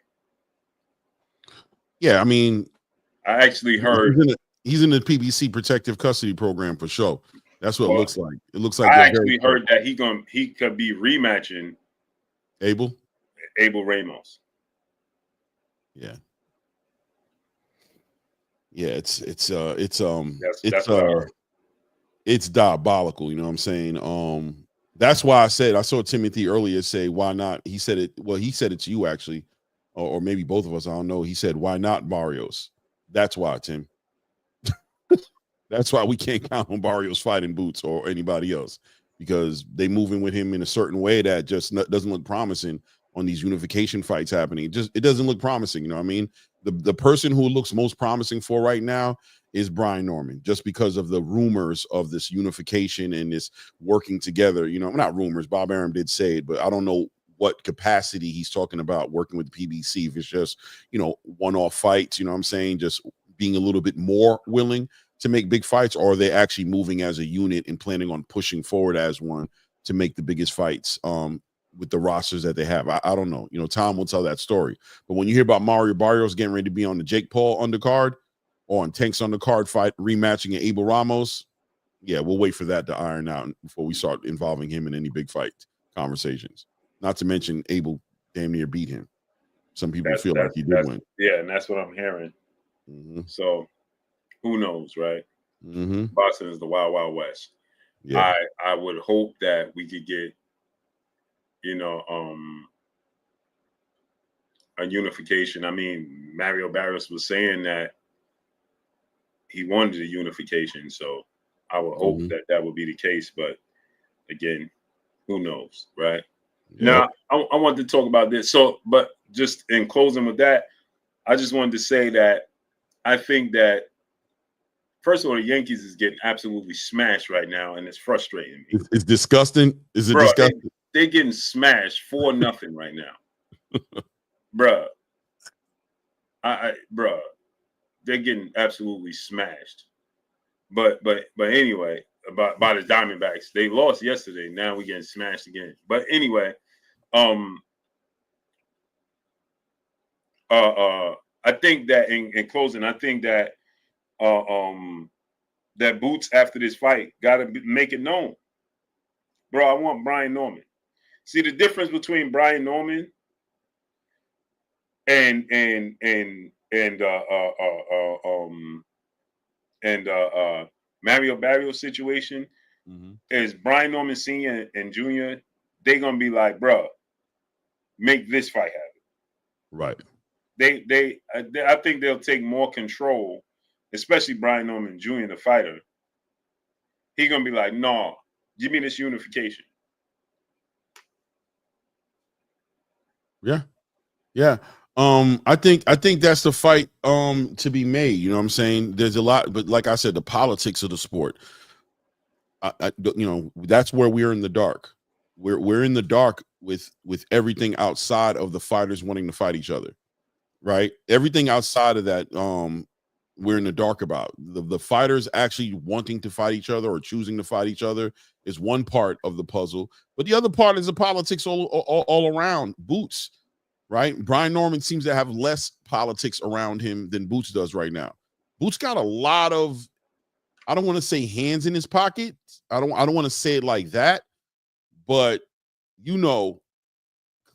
Yeah, I mean, I actually heard. He's in the PBC protective custody program for sure. That's what it looks like. It looks like I actually heard that he could be rematching Abel Ramos. Yeah. Yeah, it's diabolical, you know what I'm saying? That's why I said I saw Timothy earlier say why not. He said it to you actually, or maybe both of us, I don't know. He said, why not Barrios? That's why, Tim. That's why we can't count on Barrios fighting Boots or anybody else, because they moving with him in a certain way that just doesn't look promising on these unification fights happening. It doesn't look promising. You know what I mean? The person who looks most promising for right now is Brian Norman, just because of the rumors of this unification and this working together. You know, not rumors. Bob Arum did say it, but I don't know what capacity he's talking about working with the PBC. If it's just, you know, one-off fights, you know what I'm saying? Just being a little bit more willing to make big fights, or are they actually moving as a unit and planning on pushing forward as one to make the biggest fights with the rosters that they have? I don't know. You know, time will tell that story. But when you hear about Mario Barrios getting ready to be on the Jake Paul undercard or on Tank's undercard fight, rematching at Abel Ramos, yeah, we'll wait for that to iron out before we start involving him in any big fight conversations. Not to mention Abel damn near beat him. Some people feel like he did win. Yeah, and that's what I'm hearing. So who knows, right? Boxing is the wild, wild west. Yeah. I would hope that we could get, you know, a unification. I mean, Mario Barrios was saying that he wanted a unification, so I would hope that that would be the case. But again, who knows, right? Yep. Now, I want to talk about this. So, but just in closing with that, I just wanted to say that I think that, first of all, the Yankees is getting absolutely smashed right now, and it's frustrating me. It's disgusting. Is it disgusting? They're getting smashed 4-0 right now. Bruh. Bruh. They're getting absolutely smashed. But anyway, by the Diamondbacks. They lost yesterday. Now we're getting smashed again. But anyway, I think that in closing, I think that that Boots after this fight gotta make it known. Bro, I want Brian Norman. See the difference between Brian Norman and Mario Barrios situation is Brian Norman Sr. and Jr. They're gonna be like, bro, make this fight happen. Right. I think they'll take more control, especially Brian Norman Jr., the fighter. He's gonna be like, no, give me this unification. Yeah. Yeah. I think that's the fight to be made. You know what I'm saying? There's a lot, but like I said, the politics of the sport. You know, that's where we're in the dark. We're in the dark with everything outside of the fighters wanting to fight each other. Right? Everything outside of that, we're in the dark about. The fighters actually wanting to fight each other or choosing to fight each other is one part of the puzzle, but the other part is the politics all around Boots. Right? Brian Norman seems to have less politics around him than Boots does right now. Boots got a lot of, I don't want to say hands in his pocket. I don't want to say it like that, but you know,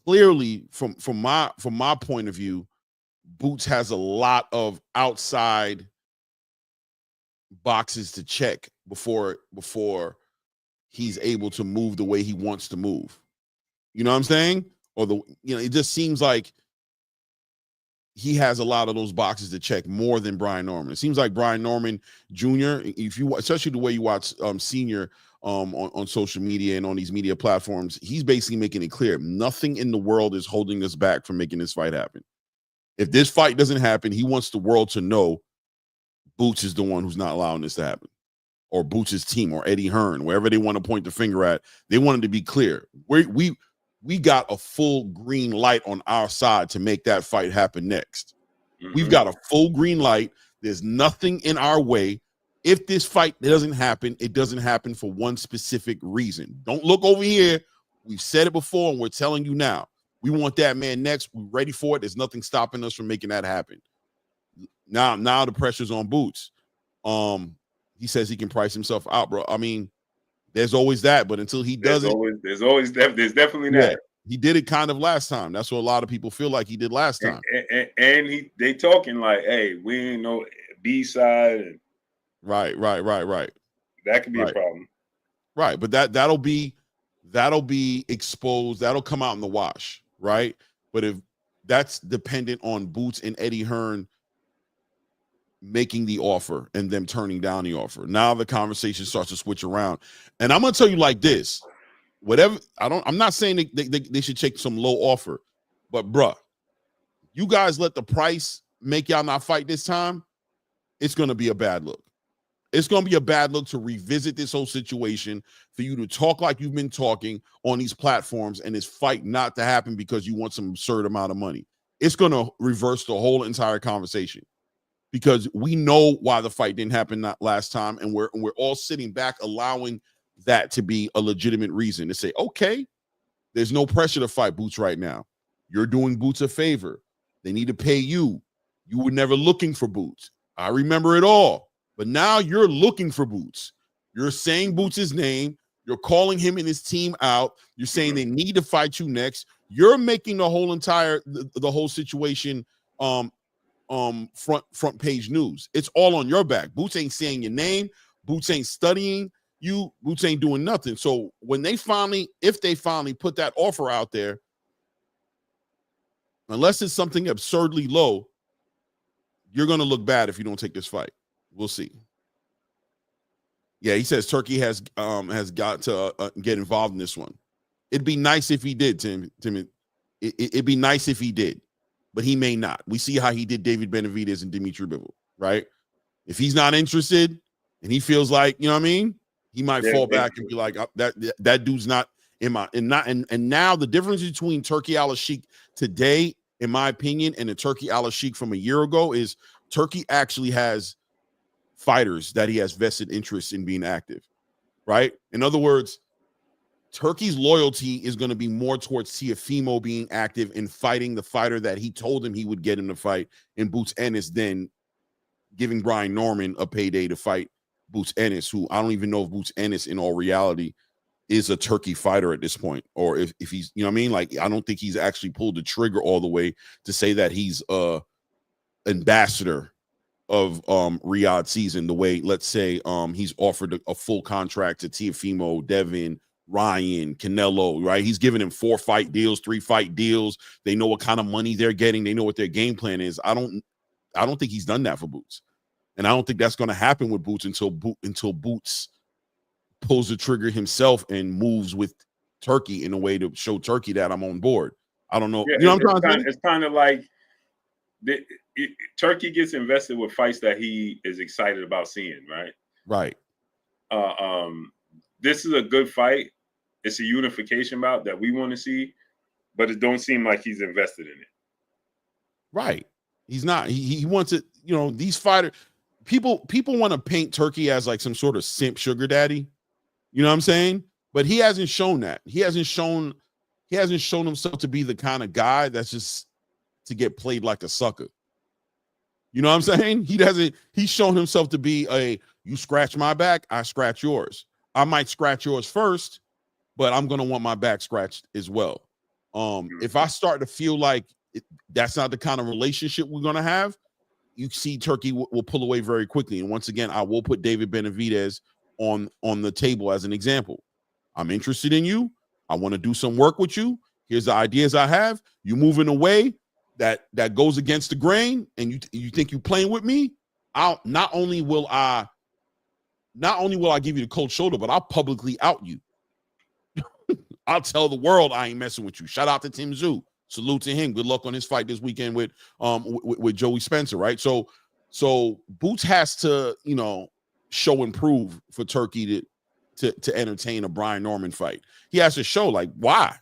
clearly from my point of view, Boots has a lot of outside boxes to check before he's able to move the way he wants to move. You know what I'm saying? Or it just seems like he has a lot of those boxes to check more than Brian Norman. It seems like Brian Norman Jr., if you, especially the way you watch Senior on social media and on these media platforms, he's basically making it clear nothing in the world is holding us back from making this fight happen. If this fight doesn't happen, he wants the world to know Boots is the one who's not allowing this to happen, or Boots' team, or Eddie Hearn, wherever they want to point the finger at. They wanted to be clear. We got a full green light on our side to make that fight happen next. We've got a full green light. There's nothing in our way. If this fight doesn't happen, it doesn't happen for one specific reason. Don't look over here. We've said it before, and we're telling you now. We want that man next. We're ready for it. There's nothing stopping us from making that happen. Now the pressure's on Boots. He says he can price himself out, bro. I mean, there's always that, but until he does there's definitely that. He did it kind of last time. That's what a lot of people feel like he did last time. And they talking like, hey, we ain't no B-side. Right. That could be a problem. Right, but that'll be exposed. That'll come out in the wash, right? But if that's dependent on Boots and Eddie Hearn making the offer and them turning down the offer. Now the conversation starts to switch around. And I'm gonna tell you like this: whatever, I'm not saying they should take some low offer, but bruh, you guys let the price make y'all not fight this time, it's gonna be a bad look. It's going to be a bad look to revisit this whole situation, for you to talk like you've been talking on these platforms and this fight not to happen because you want some absurd amount of money. It's going to reverse the whole entire conversation, because we know why the fight didn't happen that last time, and we're all sitting back allowing that to be a legitimate reason to say, okay, there's no pressure to fight Boots right now. You're doing Boots a favor. They need to pay you. You were never looking for Boots. I remember it all. But now you're looking for Boots. You're saying Boots' name. You're calling him and his team out. You're saying they need to fight you next. You're making the whole entire the whole situation front page news. It's all on your back. Boots ain't saying your name. Boots ain't studying you. Boots ain't doing nothing. So when if they finally put that offer out there, unless it's something absurdly low, you're going to look bad if you don't take this fight. We'll see. Yeah, he says Turkey has got to get involved in this one. It'd be nice if he did, Tim. It'd be nice if he did, but he may not. We see how he did David Benavidez and Dmitry Bivol, right? If he's not interested and he feels like, you know what I mean, he might fall back and be like, that dude's not in my and now the difference between Turkey Alalshikh today, in my opinion, and the Turkey Alalshikh from a year ago is Turkey actually has fighters that he has vested interest in being active, right? In other words, Turkey's loyalty is going to be more towards Teofimo being active and fighting the fighter that he told him he would get in the fight in Boots Ennis than giving Brian Norman a payday to fight Boots Ennis, who I don't even know if Boots Ennis in all reality is a Turkey fighter at this point, or if he's, you know what I mean? Like, I don't think he's actually pulled the trigger all the way to say that he's ambassador of Riyadh season, the way, let's say, he's offered a full contract to Teofimo, Devin, Ryan, Canelo, right? He's giving him 4-fight deals, 3-fight deals. They know what kind of money they're getting. They know what their game plan is. I don't think he's done that for Boots. And I don't think that's going to happen with Boots until Boots pulls the trigger himself and moves with Turkey in a way to show Turkey that I'm on board. I don't know. Yeah, you know what I'm trying to say? It's kind of like Turkey gets invested with fights that he is excited about seeing, right? Right. This is a good fight. It's a unification bout that we want to see, but it don't seem like he's invested in it. Right. He's not. He wants it. You know, these fighters, people want to paint Turkey as like some sort of simp sugar daddy. You know what I'm saying? But he hasn't shown that. He hasn't shown himself to be the kind of guy that's just to get played like a sucker. You know what I'm saying? He's shown himself to be you scratch my back, I scratch yours. I might scratch yours first, but I'm going to want my back scratched as well. If I start to feel like that's not the kind of relationship we're going to have, you see Turkey will pull away very quickly. And once again, I will put David Benavidez on the table as an example. I'm interested in you. I want to do some work with you. Here's the ideas I have. You moving away that goes against the grain, and you think you playing with me? Not only will I give you the cold shoulder, but I'll publicly out you. I'll tell the world I ain't messing with you. Shout out to Tim Tszyu. Salute to him. Good luck on his fight this weekend with Joey Spencer, right? So Boots has to, you know, show and prove for Turkey to entertain a Brian Norman fight. He has to show, like, why?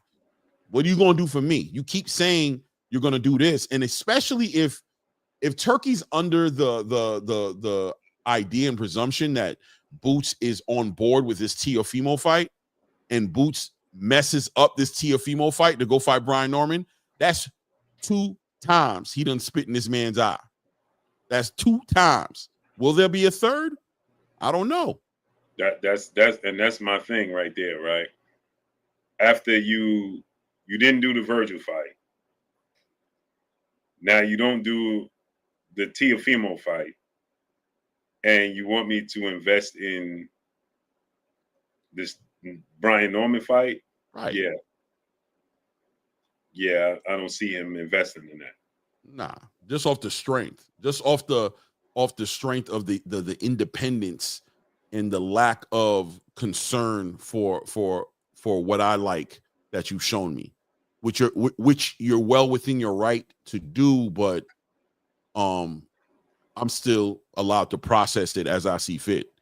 What are you going to do for me? You keep saying you're going to do this, and especially if Turkey's under the idea and presumption that Boots is on board with this Teofimo fight, and Boots messes up this Teofimo fight to go fight Brian Norman, that's 2 times he done spit in this man's eye. That's 2 times. Will there be a third? I don't know. That's my thing right there, right? After you didn't do the Virgil fight, now you don't do the Teofimo fight, and you want me to invest in this Brian Norman fight? Right. Yeah, I don't see him investing in that. Nah, just off the strength, just off the off the strength of the independence and the lack of concern for what I like that you've shown me, which you're well within your right to do, but I'm still allowed to process it as I see fit.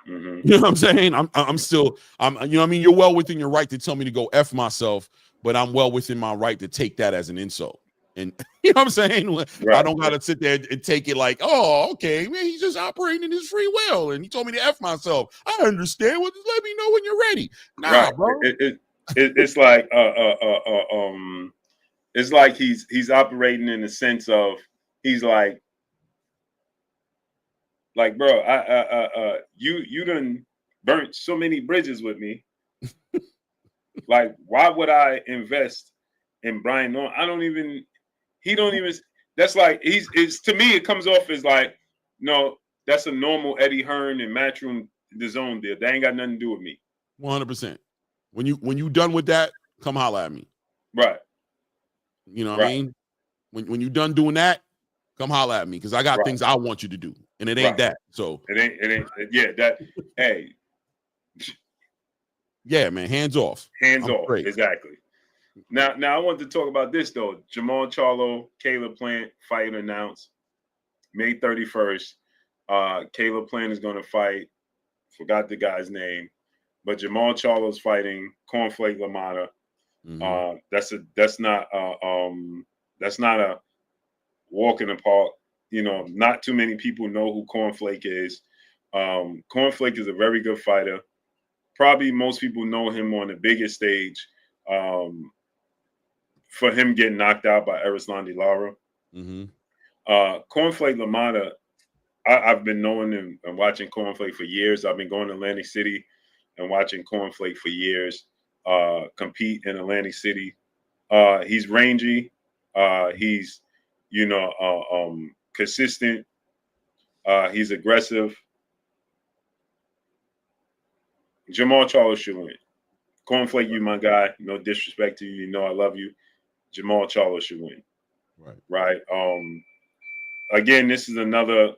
Mm-hmm. You know what I'm saying? I'm still, you know what I mean? You're well within your right to tell me to go F myself, but I'm well within my right to take that as an insult. And you know what I'm saying? Right. I don't got to sit there and take it like, oh, okay, man, he's just operating in his free will. And he told me to F myself. I understand. Well, just let me know when you're ready. Nah, right. bro. It's like it's like he's operating in the sense of he's like bro, you done burnt so many bridges with me. Like, why would I invest in Brian Norman? He don't even, that's like, it's to me, it comes off as like, no, that's a normal Eddie Hearn and Matchroom the Zone deal. That ain't got nothing to do with me. 100%. When you done with that, come holler at me. Right. You know what I mean? When you done doing that, come holler at me because I got things I want you to do, and it ain't that. So it ain't. Yeah, that. Hey. Yeah, man. Hands off. Hands off. Great. Exactly. Now I want to talk about this though. Jermall Charlo, Caleb Plant fight announced May 31st. Caleb Plant is going to fight. Forgot the guy's name, but Jermall Charlo's fighting Cornflake LaMotta. Mm-hmm. That's not a walk in the park. You know, not too many people know who Cornflake is. Cornflake is a very good fighter. Probably most people know him on the biggest stage for him getting knocked out by Erislandy Lara. Mm-hmm. Cornflake LaMotta, I've been knowing him and watching Cornflake for years. I've been going to Atlantic City and watching Cornflake for years compete in Atlantic City. He's rangy. He's, consistent. He's aggressive. Jermall Charlo should win. Cornflake, you my guy. No disrespect to you. You know I love you. Jermall Charlo should win. Right. Again, this is another.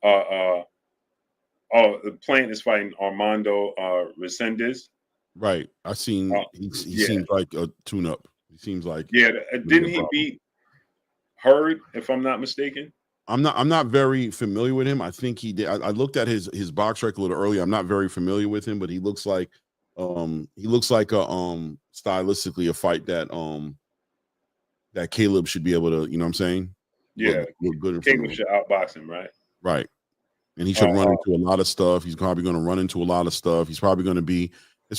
The Plant is fighting Armando Resendez. Right. I seen. He seems like a tune-up. He seems like. Yeah. Didn't he beat Hurd, if I'm not mistaken? I'm not very familiar with him. I think he did. I looked at his box record a little earlier. I'm not very familiar with him, but he looks like a stylistically a fight that that Caleb should be able to, you know what I'm saying? Yeah. Look good in Caleb should outbox him, right? Right. And he should run into a lot of stuff. He's probably going to run into a lot of stuff. It's probably going to be a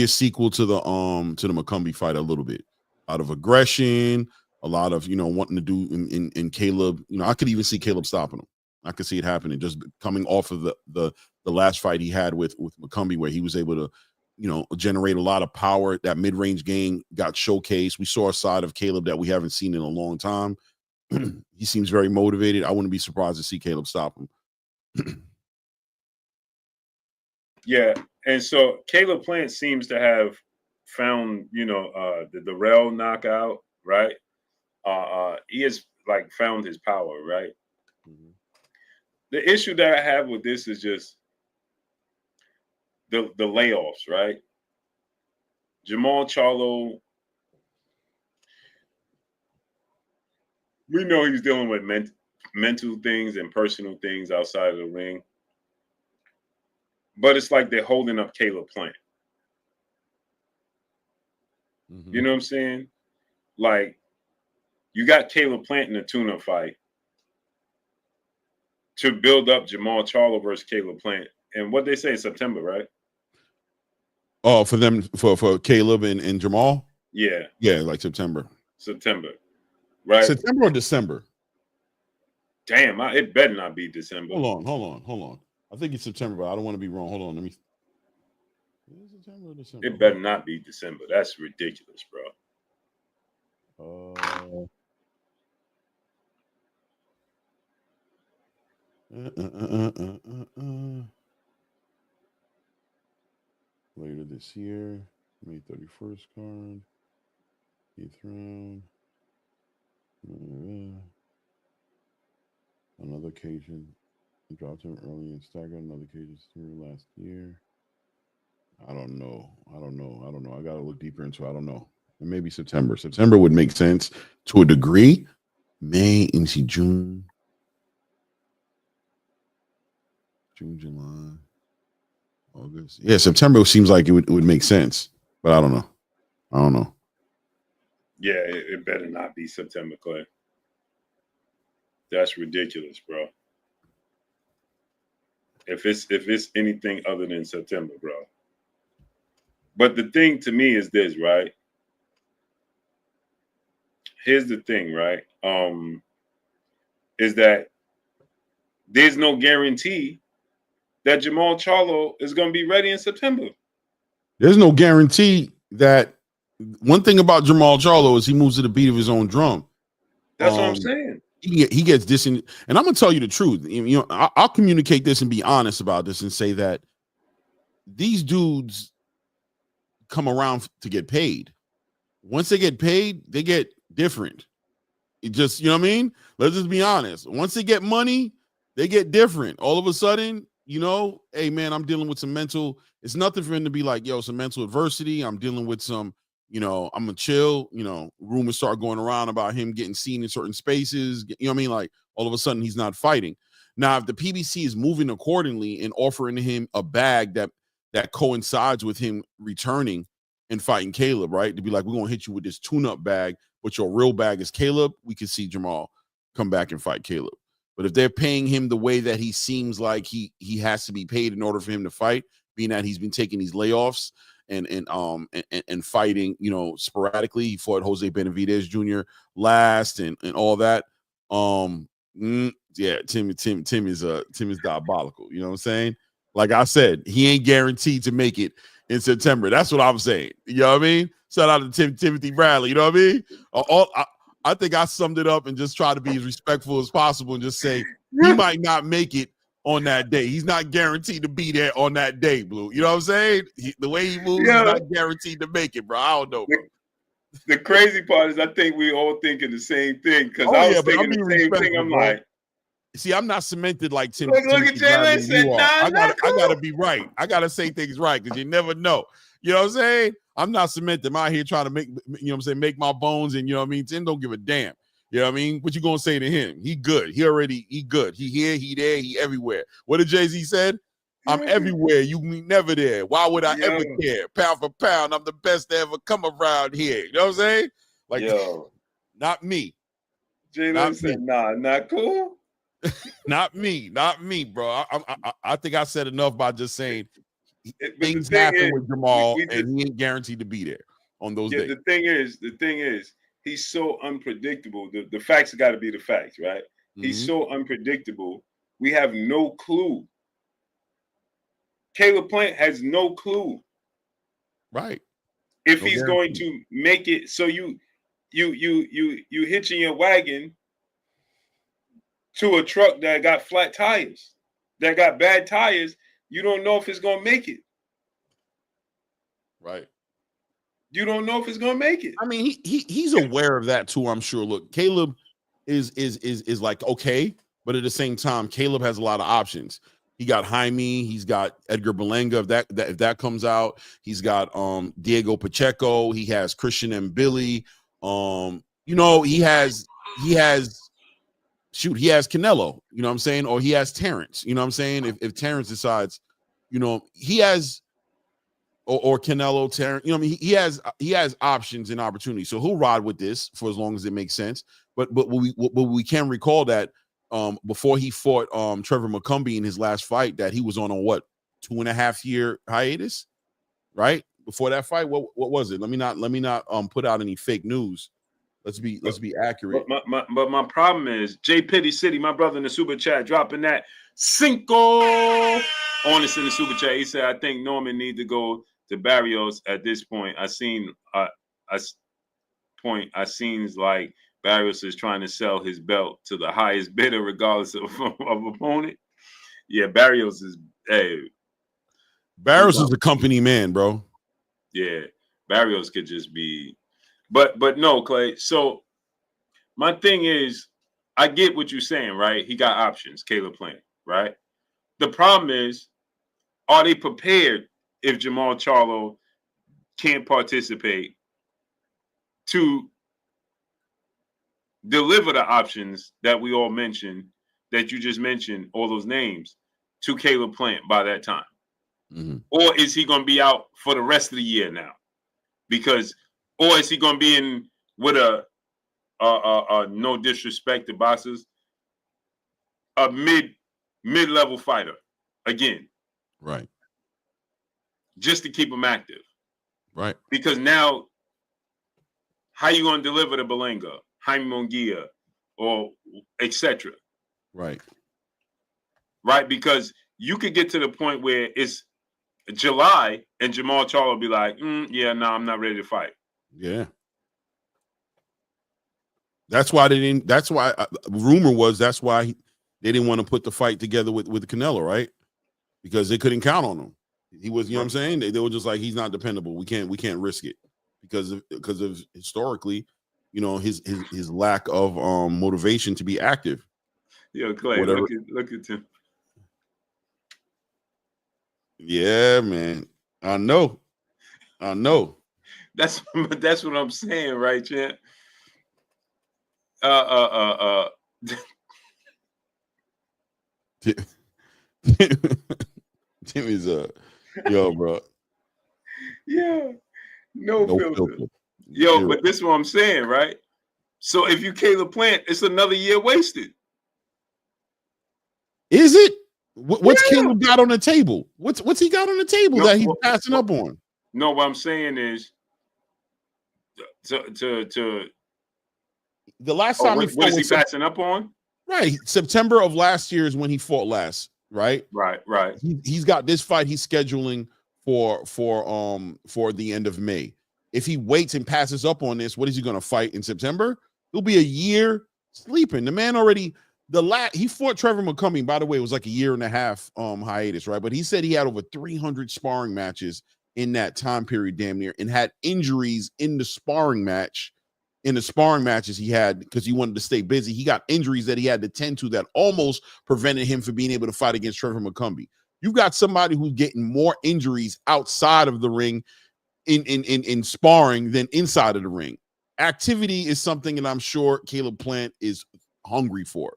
sequel to the McCumbee fight a little bit. Out of aggression, a lot of, wanting to do in Caleb. I could even see Caleb stopping him. I could see it happening just coming off of the last fight he had with McCumbee, where he was able to, generate a lot of power. That mid-range game got showcased. We saw a side of Caleb that we haven't seen in a long time. He seems very motivated. I wouldn't be surprised to see Caleb stop him. Yeah, and so Caleb Plant seems to have found, the Darrell knockout, right? He has found his power, right? Mm-hmm. The issue that I have with this is just the layoffs, right? Jermall Charlo, we know he's dealing with mental things and personal things outside of the ring. But it's like they're holding up Caleb Plant. Mm-hmm. You know what I'm saying? Like, you got Caleb Plant in a tune-up fight to build up Jermall Charlo versus Caleb Plant. And what they say in September, right? Oh, for them, for Caleb and Jermall? Yeah. Yeah, like September. September, right? September or December? Damn, it better not be December. Hold on. I think it's September, but I don't want to be wrong. Hold on, let me. September or December? It better not be December. That's ridiculous, bro. Later this year, May 31st card, 8th round. Another occasion, dropped him early and staggered. Another occasion last year. I don't know. I gotta look deeper into it. I don't know. And maybe September. September would make sense to a degree. May into June, July, August. Yeah, September seems like it would make sense, but I don't know. Yeah, it better not be September, Clay. That's ridiculous, bro. If it's anything other than September, bro. But the thing to me is this, right? Here's the thing, right? Is that there's no guarantee that Jermall Charlo is going to be ready in September. There's no guarantee that. One thing about Jermall Charlo is he moves to the beat of his own drum. That's what I'm saying. He gets this, and I'm gonna tell you the truth. You know, I'll communicate this and be honest about this and say that these dudes come around to get paid. Once they get paid, they get different. It just, you know what I mean? Let's just be honest. Once they get money, they get different. All of a sudden, you know, hey man, I'm dealing with some mental. It's nothing for him to be like, yo, some mental adversity. I'm dealing with some, you know, I'm gonna chill. You know, rumors start going around about him getting seen in certain spaces. You know what I mean? Like all of a sudden he's not fighting. Now, if the PBC is moving accordingly and offering him a bag that coincides with him returning and fighting Caleb, right? To be like, we're gonna hit you with this tune-up bag, but your real bag is Caleb. We can see Jermall come back and fight Caleb. But if they're paying him the way that he seems like he has to be paid in order for him to fight, being that he's been taking these layoffs and fighting, you know, sporadically. He fought Jose Benavidez Jr. last and all that. Yeah, Tim is diabolical. You know what I'm saying? Like I said, he ain't guaranteed to make it in September. That's what I'm saying. You know what I mean? Shout out to Timothy Bradley. You know what I mean? I think I summed it up and just try to be as respectful as possible and just say he might not make it on that day. He's not guaranteed to be there on that day, Blue. You know what I'm saying? The way he moves, he's not guaranteed to make it, bro. I don't know, bro. The crazy part is I think we all thinking the same thing because I was thinking the same thing. I'm like, see, I'm not cemented like Tim. Look at Jay Lynn. I gotta be right. I gotta say things right because you never know. You know what I'm saying? I'm not cemented. I'm out here trying to make, you know what I'm saying, make my bones, and you know what I mean? Tim don't give a damn. You know what I mean? What you gonna say to him? He good. He good. He here, he there, he everywhere. What did Jay-Z said? I'm everywhere. You never there. Why would I ever care? Pound for pound, I'm the best to ever come around here. You know what I'm saying? Like, not me. Jay Lynn said, nah, not cool. Not me, bro. I think I said enough by just saying things happen with Jermall, and he ain't guaranteed to be there on those days. The thing is, he's so unpredictable. The facts got to be the facts, right? Mm-hmm. He's so unpredictable. We have no clue. Caleb Plant has no clue, right? If he's going to make it. So you hitching your wagon to a truck that got flat tires, that got bad tires. You don't know if it's going to make it. Right. You don't know if it's going to make it. I mean, he's aware of that too, I'm sure. Look, Caleb is like, okay, but at the same time, Caleb has a lot of options. He got Jaime, he's got Edgar Berlanga if that comes out. He's got Diego Pacheco, he has Christian and Billy. You know, he has Canelo, you know what I'm saying? Or he has Terrence, you know what I'm saying? If Terrence decides, you know, he has or Canelo, Terrence, you know what I mean? He has options and opportunities. So he'll ride with this for as long as it makes sense. But we can recall that before he fought Trevor McCumbee in his last fight, that he was on a 2.5 year hiatus, right? Before that fight, what was it? Let me not put out any fake news. Let's be accurate. But my problem is J Pitty City, my brother in the super chat, dropping that cinco on us in the super chat. He said, I think Norman needs to go to Barrios at this point. I seen like Barrios is trying to sell his belt to the highest bidder, regardless of opponent. Yeah, Barrios is Barrios is a company man, bro. Yeah, Barrios could just be, but no, Clay. So my thing is, I get what you're saying, right? He got options, Caleb Plant, right? The problem is, are they prepared if Jermall Charlo can't participate to deliver the options that we all mentioned, that you just mentioned, all those names, to Caleb Plant by that time? Mm-hmm. Or is he going to be out for the rest of the year now? Because, or is he going to be in with a no disrespect to boxers, a mid-level fighter again, Right. just to keep him active? Right. Because now, how you going to deliver to Belenga, Jaime Munguia, or etc.? Right. Right? Because you could get to the point where it's July and Jermall Charlo will be like, yeah, no, I'm not ready to fight. Yeah. That's why they didn't. That's why rumor was that's why they didn't want to put the fight together with Canelo, right? Because they couldn't count on him. He was, you know what I'm saying? They were just like, he's not dependable. We can't risk it because of historically, you know, his lack of motivation to be active. Yo, Clay, Whatever. look at him. Yeah, man. I know. That's what I'm saying, right, champ? Timmy's yo, bro. Yeah, no filter. Yo, Zero. but this is what I'm saying, right? So if you Caleb Plant, it's another year wasted. Is it? What's Caleb got on the table? What's he got on the table that he's passing up on? No, what I'm saying is to the last time he fought, what is he passing up on? Right, September of last year is when he fought last. Right. He's got this fight he's scheduling for the end of May. If he waits and passes up on this, what is he going to fight in September? It'll be a year sleeping. The man already he fought Trevor McCumbee. By the way, it was like a year and a half hiatus, right? But he said he had over 300 sparring matches in that time period, damn near, and had injuries in the sparring matches he had because he wanted to stay busy. He got injuries that he had to tend to that almost prevented him from being able to fight against Trevor McCumbee. You've got somebody who's getting more injuries outside of the ring in sparring than inside of the ring. Activity is something that I'm sure Caleb Plant is hungry for.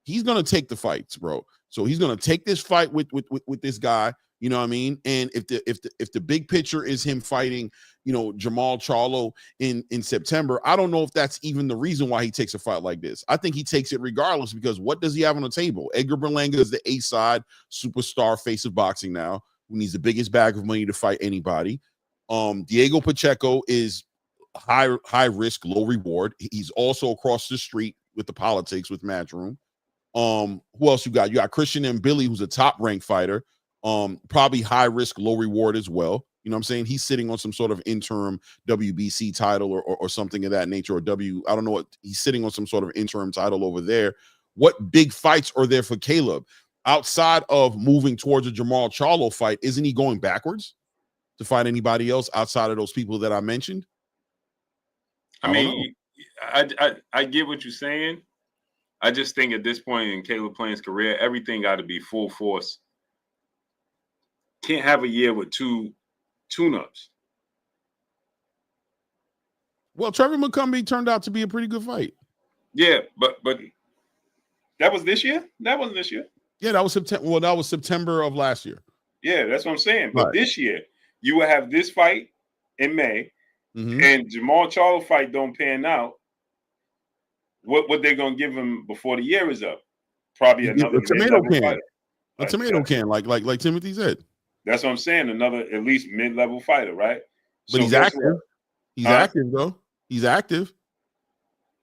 He's going to take the fights, bro. So he's going to take this fight with this guy. You know what I mean? And if the big picture is him fighting, you know, Jermall Charlo in September, I don't know if that's even the reason why he takes a fight like this. I think he takes it regardless because what does he have on the table? Edgar Berlanga is the A-side superstar face of boxing now, who needs the biggest bag of money to fight anybody. Diego Pacheco is high risk, low reward. He's also across the street with the politics with Matchroom. Who else you got? You got Christian and Billy, who's a top ranked fighter. Probably high risk, low reward as well. You know what I'm saying? He's sitting on some sort of interim WBC title or something of that nature, or I don't know what he's sitting on some sort of interim title over there. What big fights are there for Caleb outside of moving towards a Jermall Charlo fight? Isn't he going backwards to fight anybody else outside of those people that I mentioned? I mean, I get what you're saying. I just think at this point in Caleb Plant's career, everything got to be full force. Can't have a year with 2 tune-ups. Well, Trevor McCumbee turned out to be a pretty good fight. Yeah, but that was this year? That wasn't this year. Yeah, that was September. Well, that was September of last year. Yeah, that's what I'm saying. But this year, you will have this fight in May, and Jermall Charlo fight don't pan out. What they're gonna give him before the year is up? Probably another tomato can. fighter. A tomato can, like Timothy said. That's what I'm saying. Another at least mid-level fighter, right? But he's active. He's active, though. He's active.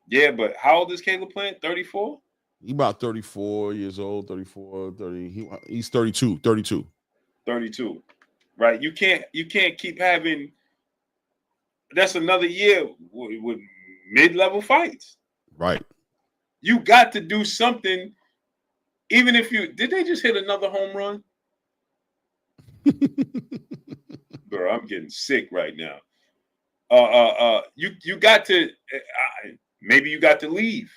Yeah, but how old is Caleb Plant? 34? He's about 34 years old, 34, 30. He's 32. 32. Right. You can't keep having that's another year with mid-level fights. Right. You got to do something. Even if did they just hit another home run? Bro, I'm getting sick right now. You got to maybe you got to leave.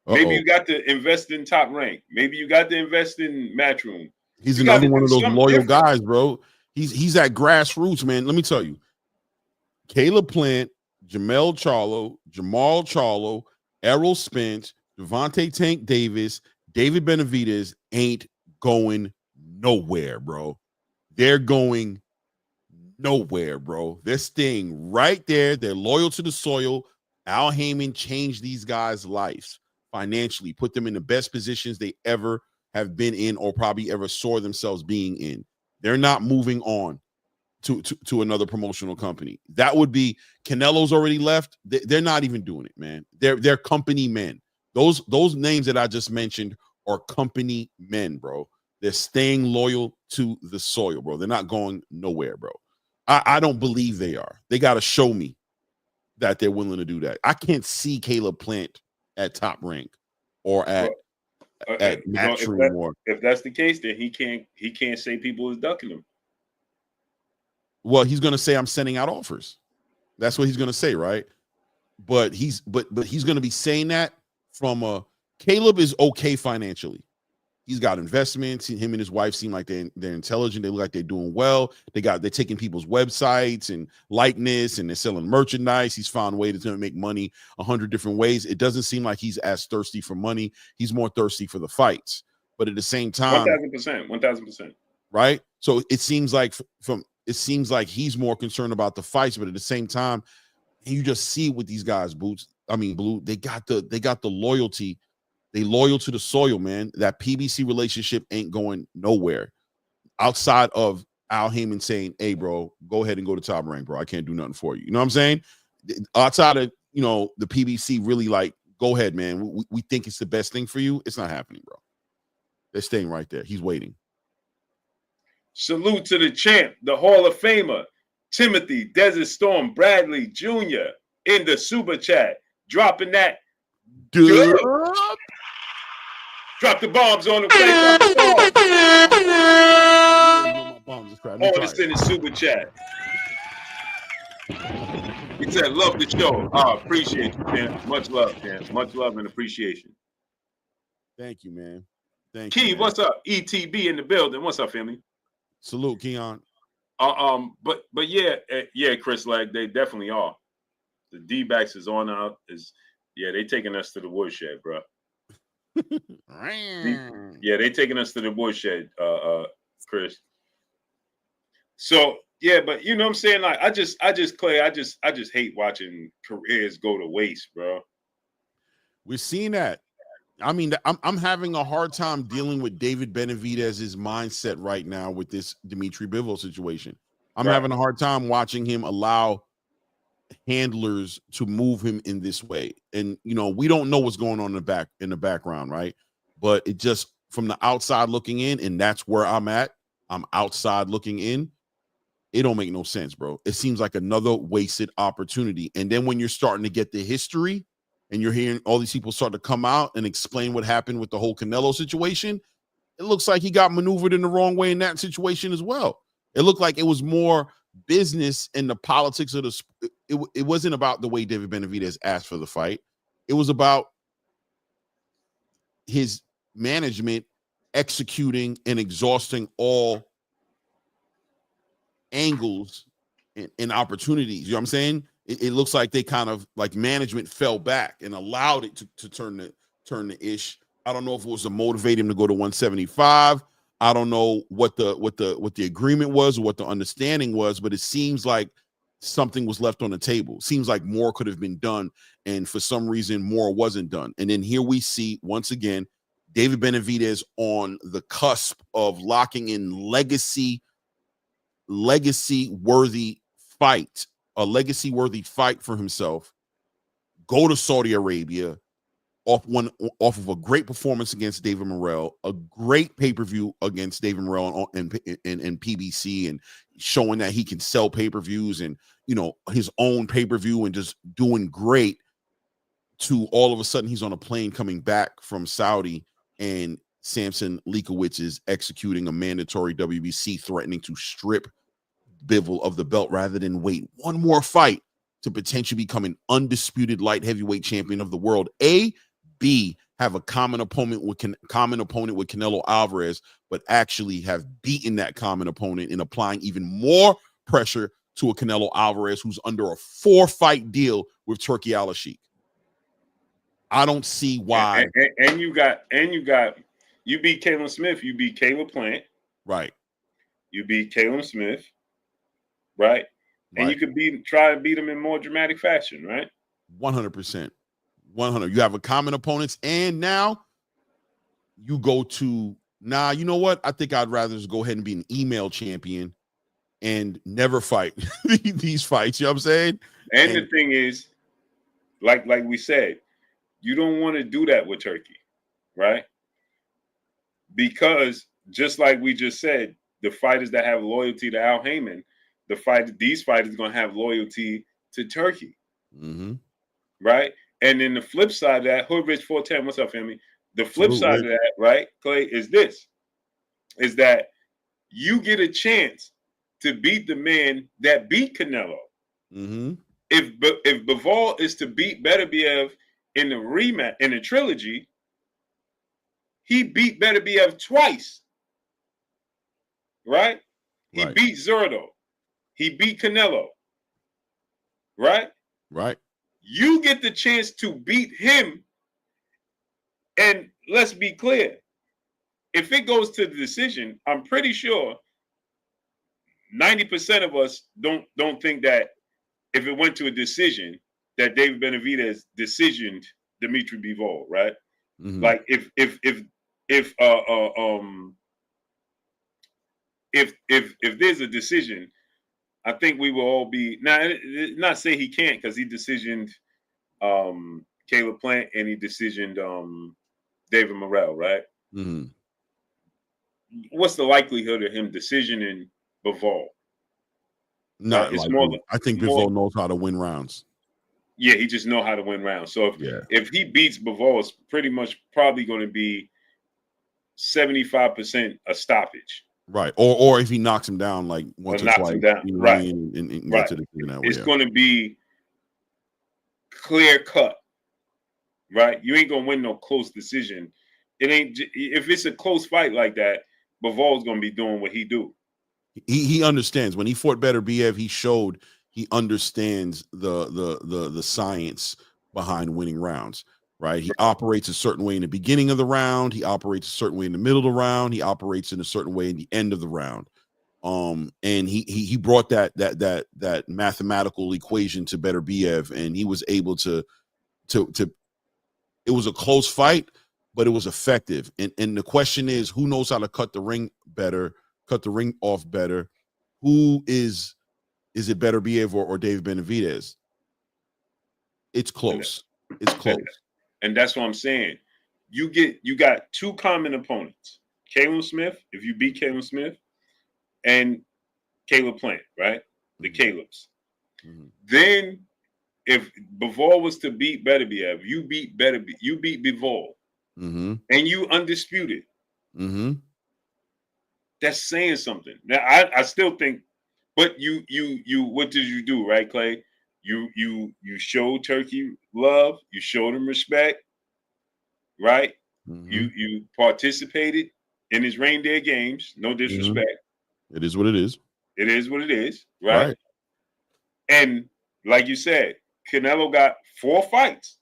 Maybe you got to invest in Top Rank. Maybe you got to invest in Matchroom. He's You got another to one do of those something loyal different. guys, bro. He's at grassroots, man. Let me tell you, Caleb Plant, Jermall Charlo, Errol Spence, Devontae Tank Davis, David Benavidez ain't going nowhere, bro. They're going nowhere, bro. They're staying right there. They're loyal to the soil. Al Heyman changed these guys' lives financially, put them in the best positions they ever have been in or probably ever saw themselves being in. They're not moving on to another promotional company. That would be Canelo's already left. They're not even doing it, man. They're company men. Those names that I just mentioned are company men, bro. They're staying loyal to the soil, bro. They're not going nowhere, bro. I don't believe they are. They got to show me that they're willing to do that. I can't see Caleb Plant at Top Rank or at Matchroom. Or if that's the case, then he can't say people is ducking him. Well, he's going to say I'm sending out offers. That's what he's going to say, right? But he's going to be saying that from Caleb is okay financially. He's got investments. Him and his wife seem like they're intelligent. They look like they're doing well. They're taking people's websites and likeness, and they're selling merchandise. He's found a way to make money 100 different ways. It doesn't seem like he's as thirsty for money. He's more thirsty for the fights. But at the same time, 1,000%, right? So it seems like he's more concerned about the fights. But at the same time, you just see with these guys, Blue. They got the loyalty. They loyal to the soil, man. That PBC relationship ain't going nowhere outside of Al Heyman saying, "Hey, bro, go ahead and go to Top Rank, bro. I can't do nothing for you." You know what I'm saying? Outside of the PBC, really like, go ahead, man. We think it's the best thing for you. It's not happening, bro. They're staying right there. He's waiting. Salute to the champ, the Hall of Famer, Timothy Desert Storm Bradley Jr. in the super chat, dropping that. Dude. Drop the bombs on the on us in the super chat. He said, love the show. Appreciate you, man. Much love, man. Much love and appreciation. Thank you, man. Thank you. Key, what's up? ETB in the building. What's up, family? Salute, Keon. But yeah, Chris, like they definitely are. The D-backs is on out. They taking us to the woodshed, bro. They taking us to the woodshed, Chris. So yeah, but you know what I'm saying? Like I just hate watching careers go to waste, bro. We're seeing that. I mean, I'm having a hard time dealing with David Benavidez's mindset right now with this Dmitry Bivol situation. I'm having a hard time watching him allow handlers to move him in this way. And we don't know what's going on in the background, right? But it just from the outside looking in, and that's where I'm at. I'm outside looking in. It don't make no sense, bro. It seems like another wasted opportunity. And then when you're starting to get the history and you're hearing all these people start to come out and explain what happened with the whole Canelo situation, it looks like he got maneuvered in the wrong way in that situation as well. It looked like it was more business and the politics of it wasn't about the way David Benavidez asked for the fight. It was about his management executing and exhausting all angles and opportunities. You know what I'm saying? It looks like they kind of like management fell back and allowed it to turn the ish. I don't know if it was to motivate him to go to 175. I don't know what the agreement was or what the understanding was, but it seems like something was left on the table. Seems like more could have been done, and for some reason more wasn't done. And then here we see once again David Benavidez on the cusp of locking in legacy worthy fight, a legacy worthy fight for himself. Go to Saudi Arabia off of a great performance against David Morrell, a great pay-per-view against David Morrell and PBC, and showing that he can sell pay-per-views and his own pay-per-view and just doing great. To all of a sudden he's on a plane coming back from Saudi and Samson Likowicz is executing a mandatory WBC, threatening to strip Bivol of the belt rather than wait one more fight to potentially become an undisputed light heavyweight champion of the world. B, have a common opponent with Canelo Alvarez, but actually have beaten that common opponent and applying even more pressure to a Canelo Alvarez who's under a 4-fight deal with Turkey Alalshikh. I don't see why. And you beat Caleb Smith, you beat Caleb Plant, Right? You beat Caleb Smith, right? And you could try to beat him in more dramatic fashion, right? 100%. 100. You have a common opponents, and now you go to you know what? I think I'd rather just go ahead and be an email champion and never fight these fights. You know what I'm saying? And the thing is, like we said, you don't want to do that with Turkey, right? Because just like we just said, the fighters that have loyalty to Al Heyman, these fighters are going to have loyalty to Turkey, right? And then the flip side of that, Hood Rich 410, what's up, family? The flip side of that, right, Clay, is that you get a chance to beat the man that beat Canelo. If Bivol is to beat Benavidez in the rematch, in the trilogy, he beat Benavidez twice, right? He beat Zurdo. He beat Canelo, right? Right. You get the chance to beat him, and let's be clear. If it goes to the decision, I'm pretty sure 90% of us don't think that if it went to a decision that David Benavidez decisioned Dmitry Bivol, right? Like if there's a decision, I think we will all be not say he can't because he decisioned Caleb Plant and he decisioned David Morrell, right? What's the likelihood of him decisioning Bivol? It's more. I think Bivol knows how to win rounds. Yeah, he just know how to win rounds. So if he beats Bivol, it's pretty much probably going to be 75% a stoppage. Right. Or if he knocks him down like once or twice, right. And get to the that way. It's going to be clear cut. Right? You ain't going to win no close decision. It ain't if it's a close fight like that, Bivol's going to be doing what he do. He understands. When he fought Beterbiev, he showed he understands the science behind winning rounds. Right? He operates a certain way in the beginning of the round. He operates a certain way in the middle of the round. He operates in a certain way in the end of the round. And he brought that mathematical equation to Beterbiev, and he was able to. It was a close fight, but it was effective. And the question is, who knows how to cut the ring better, cut the ring off better? Who is it Beterbiev or David Benavidez? It's close. It's close. And that's what I'm saying. You got two common opponents. Caleb Smith, if you beat Caleb Smith, and Caleb Plant, right? The Calebs. Then if Bivol was to beat Beterbiev, you beat Bivol, and you undisputed. That's saying something. Now I still think, but you what did you do, right, Clay? You showed Turkey love, you showed him respect, right? You participated in his reindeer games, no disrespect. It is what it is. It is what it is, right? And like you said, Canelo got 4 fights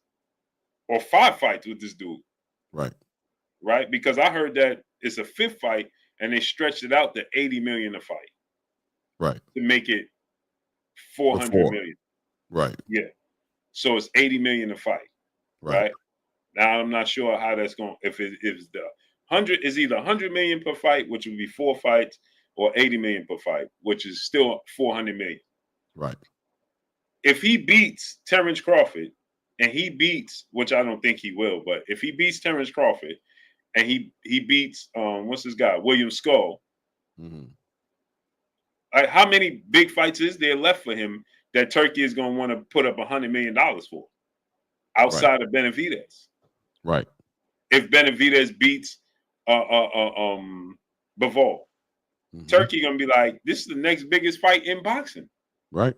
or 5 fights with this dude. Right? Because I heard that it's a 5th fight and they stretched it out to 80 million a fight. To make it 400 million. Yeah. So it's 80 million a fight. Right? Now I'm not sure how that's going. If the 100 is either 100 million per fight, which would be 4 fights, or 80 million per fight, which is still 400 million. If he beats Terrence Crawford, and he beats, which I don't think he will, but if he beats Terrence Crawford, and he beats what's his guy, William Skull, how many big fights is there left for him that Turkey is going to want to put up $100 million for, outside of Benavidez? If Benavidez beats Bivol, Turkey gonna be like, this is the next biggest fight in boxing. I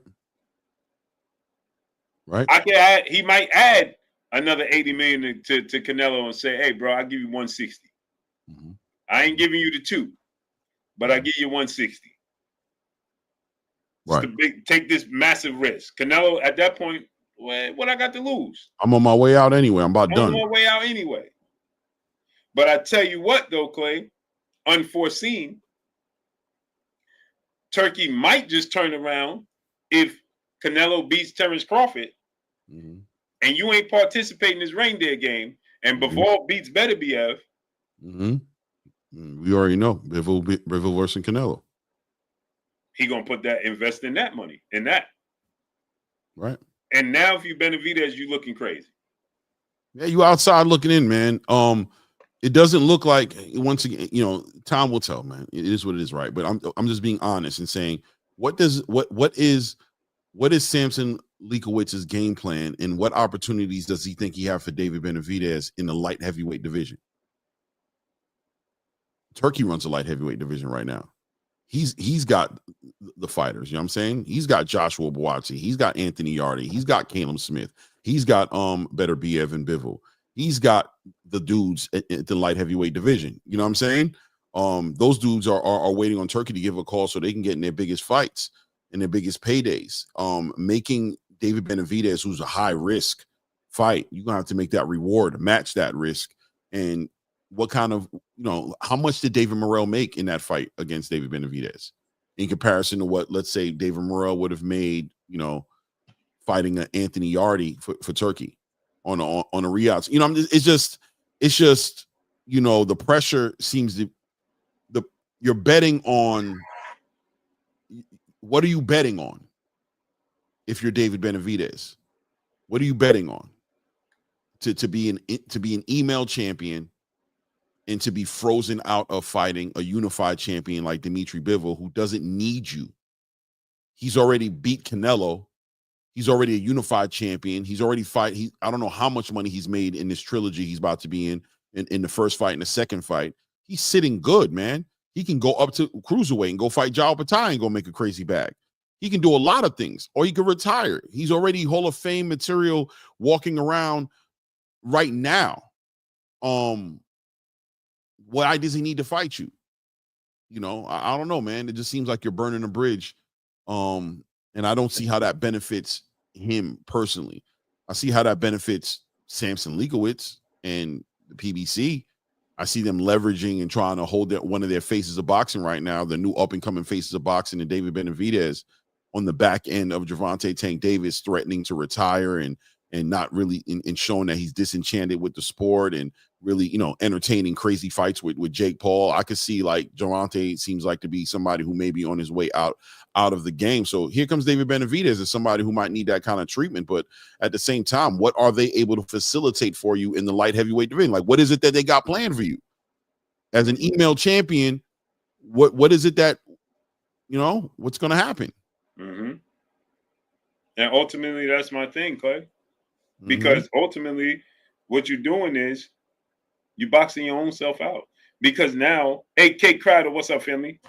can add. He might add another 80 million to Canelo and say, hey, bro, I'll give you 160. Mm-hmm. I ain't giving you the 2, but I give you 160. Right. Take this massive risk. Canelo, at that point, what I got to lose? I'm on my way out anyway. I'm about done. On my way out anyway. But I tell you what, though, Clay, unforeseen, Turkey might just turn around if Canelo beats Terence Crawford, mm-hmm. and you ain't participating in this reindeer game, and Mm-hmm. Bivol beats Benavidez. Mm-hmm. We already know Bivol versus Canelo. He gonna invest in that money, in that. Right. And now if you Benavidez, you looking crazy. Yeah, you outside looking in, man. It doesn't look like, once again, time will tell, man. It is what it is, right? But I'm just being honest and saying, what is Samson Likowitz's game plan, and what opportunities does he think he have for David Benavidez in the light heavyweight division? Turkey runs a light heavyweight division right now. He's got the fighters, you know what I'm saying? He's got Joshua Buatsi, he's got Anthony Yardy, he's got Caleb Smith, he's got Beterbiev and Bivol. He's got the dudes at the light heavyweight division. You know what I'm saying? Those dudes are waiting on Turkey to give a call so they can get in their biggest fights and their biggest paydays. Making David Benavidez, who's a high risk fight, you're gonna have to make that reward match that risk. And what kind of, how much did David Morrell make in that fight against David Benavidez in comparison to what, let's say, David Morrell would have made, fighting an Anthony Yardy for Turkey on a Riyadh? It's just, the pressure seems to, you're betting on, what are you betting on? If you're David Benavidez, what are you betting on? To be an email champion, and to be frozen out of fighting a unified champion like Dmitry Bivol, who doesn't need you. He's already beat Canelo. He's already a unified champion. He's already I don't know how much money he's made in this trilogy he's about to be in the first fight and the second fight. He's sitting good, man. He can go up to cruiserweight and go fight Jao Patai and go make a crazy bag. He can do a lot of things, or he could retire. He's already Hall of Fame material walking around right now. Why does he need to fight you? I don't know, man. It just seems like you're burning a bridge. And I don't see how that benefits him personally. I see how that benefits Samson Likowitz and the PBC. I see them leveraging and trying to hold one of their faces of boxing right now, the new up-and-coming faces of boxing, and David Benavidez on the back end of Gervonta Tank Davis threatening to retire and not really and showing that he's disenchanted with the sport and really, entertaining crazy fights with Jake Paul. I could see like Gervonta seems like to be somebody who may be on his way out of the game. So here comes David Benavidez as somebody who might need that kind of treatment. But at the same time, what are they able to facilitate for you in the light heavyweight division? Like, what is it that they got planned for you as an email champion? What is it that, what's going to happen? Mm-hmm. And ultimately, that's my thing, Clay. Because ultimately, what you're doing is you're boxing your own self out. Because now, hey, Kate Crowder, what's up, family?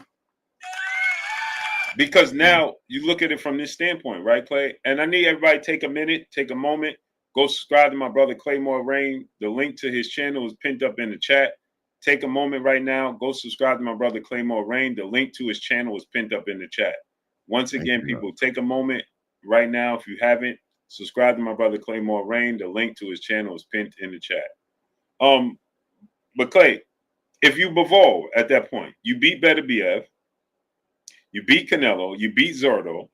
Because now you look at it from this standpoint, right, Clay? And I need everybody to take a minute, take a moment, go subscribe to my brother Claymore Rain. The link to his channel is pinned up in the chat. Take a moment right now, go subscribe to my brother Claymore Rain. The link to his channel is pinned up in the chat. Once again, people, take a moment right now if you haven't. Subscribe to my brother Claymore Rain. The link to his channel is pinned in the chat. But Clay, if you Bivol at that point, you beat Beterbiev, you beat Canelo, you beat Zurdo.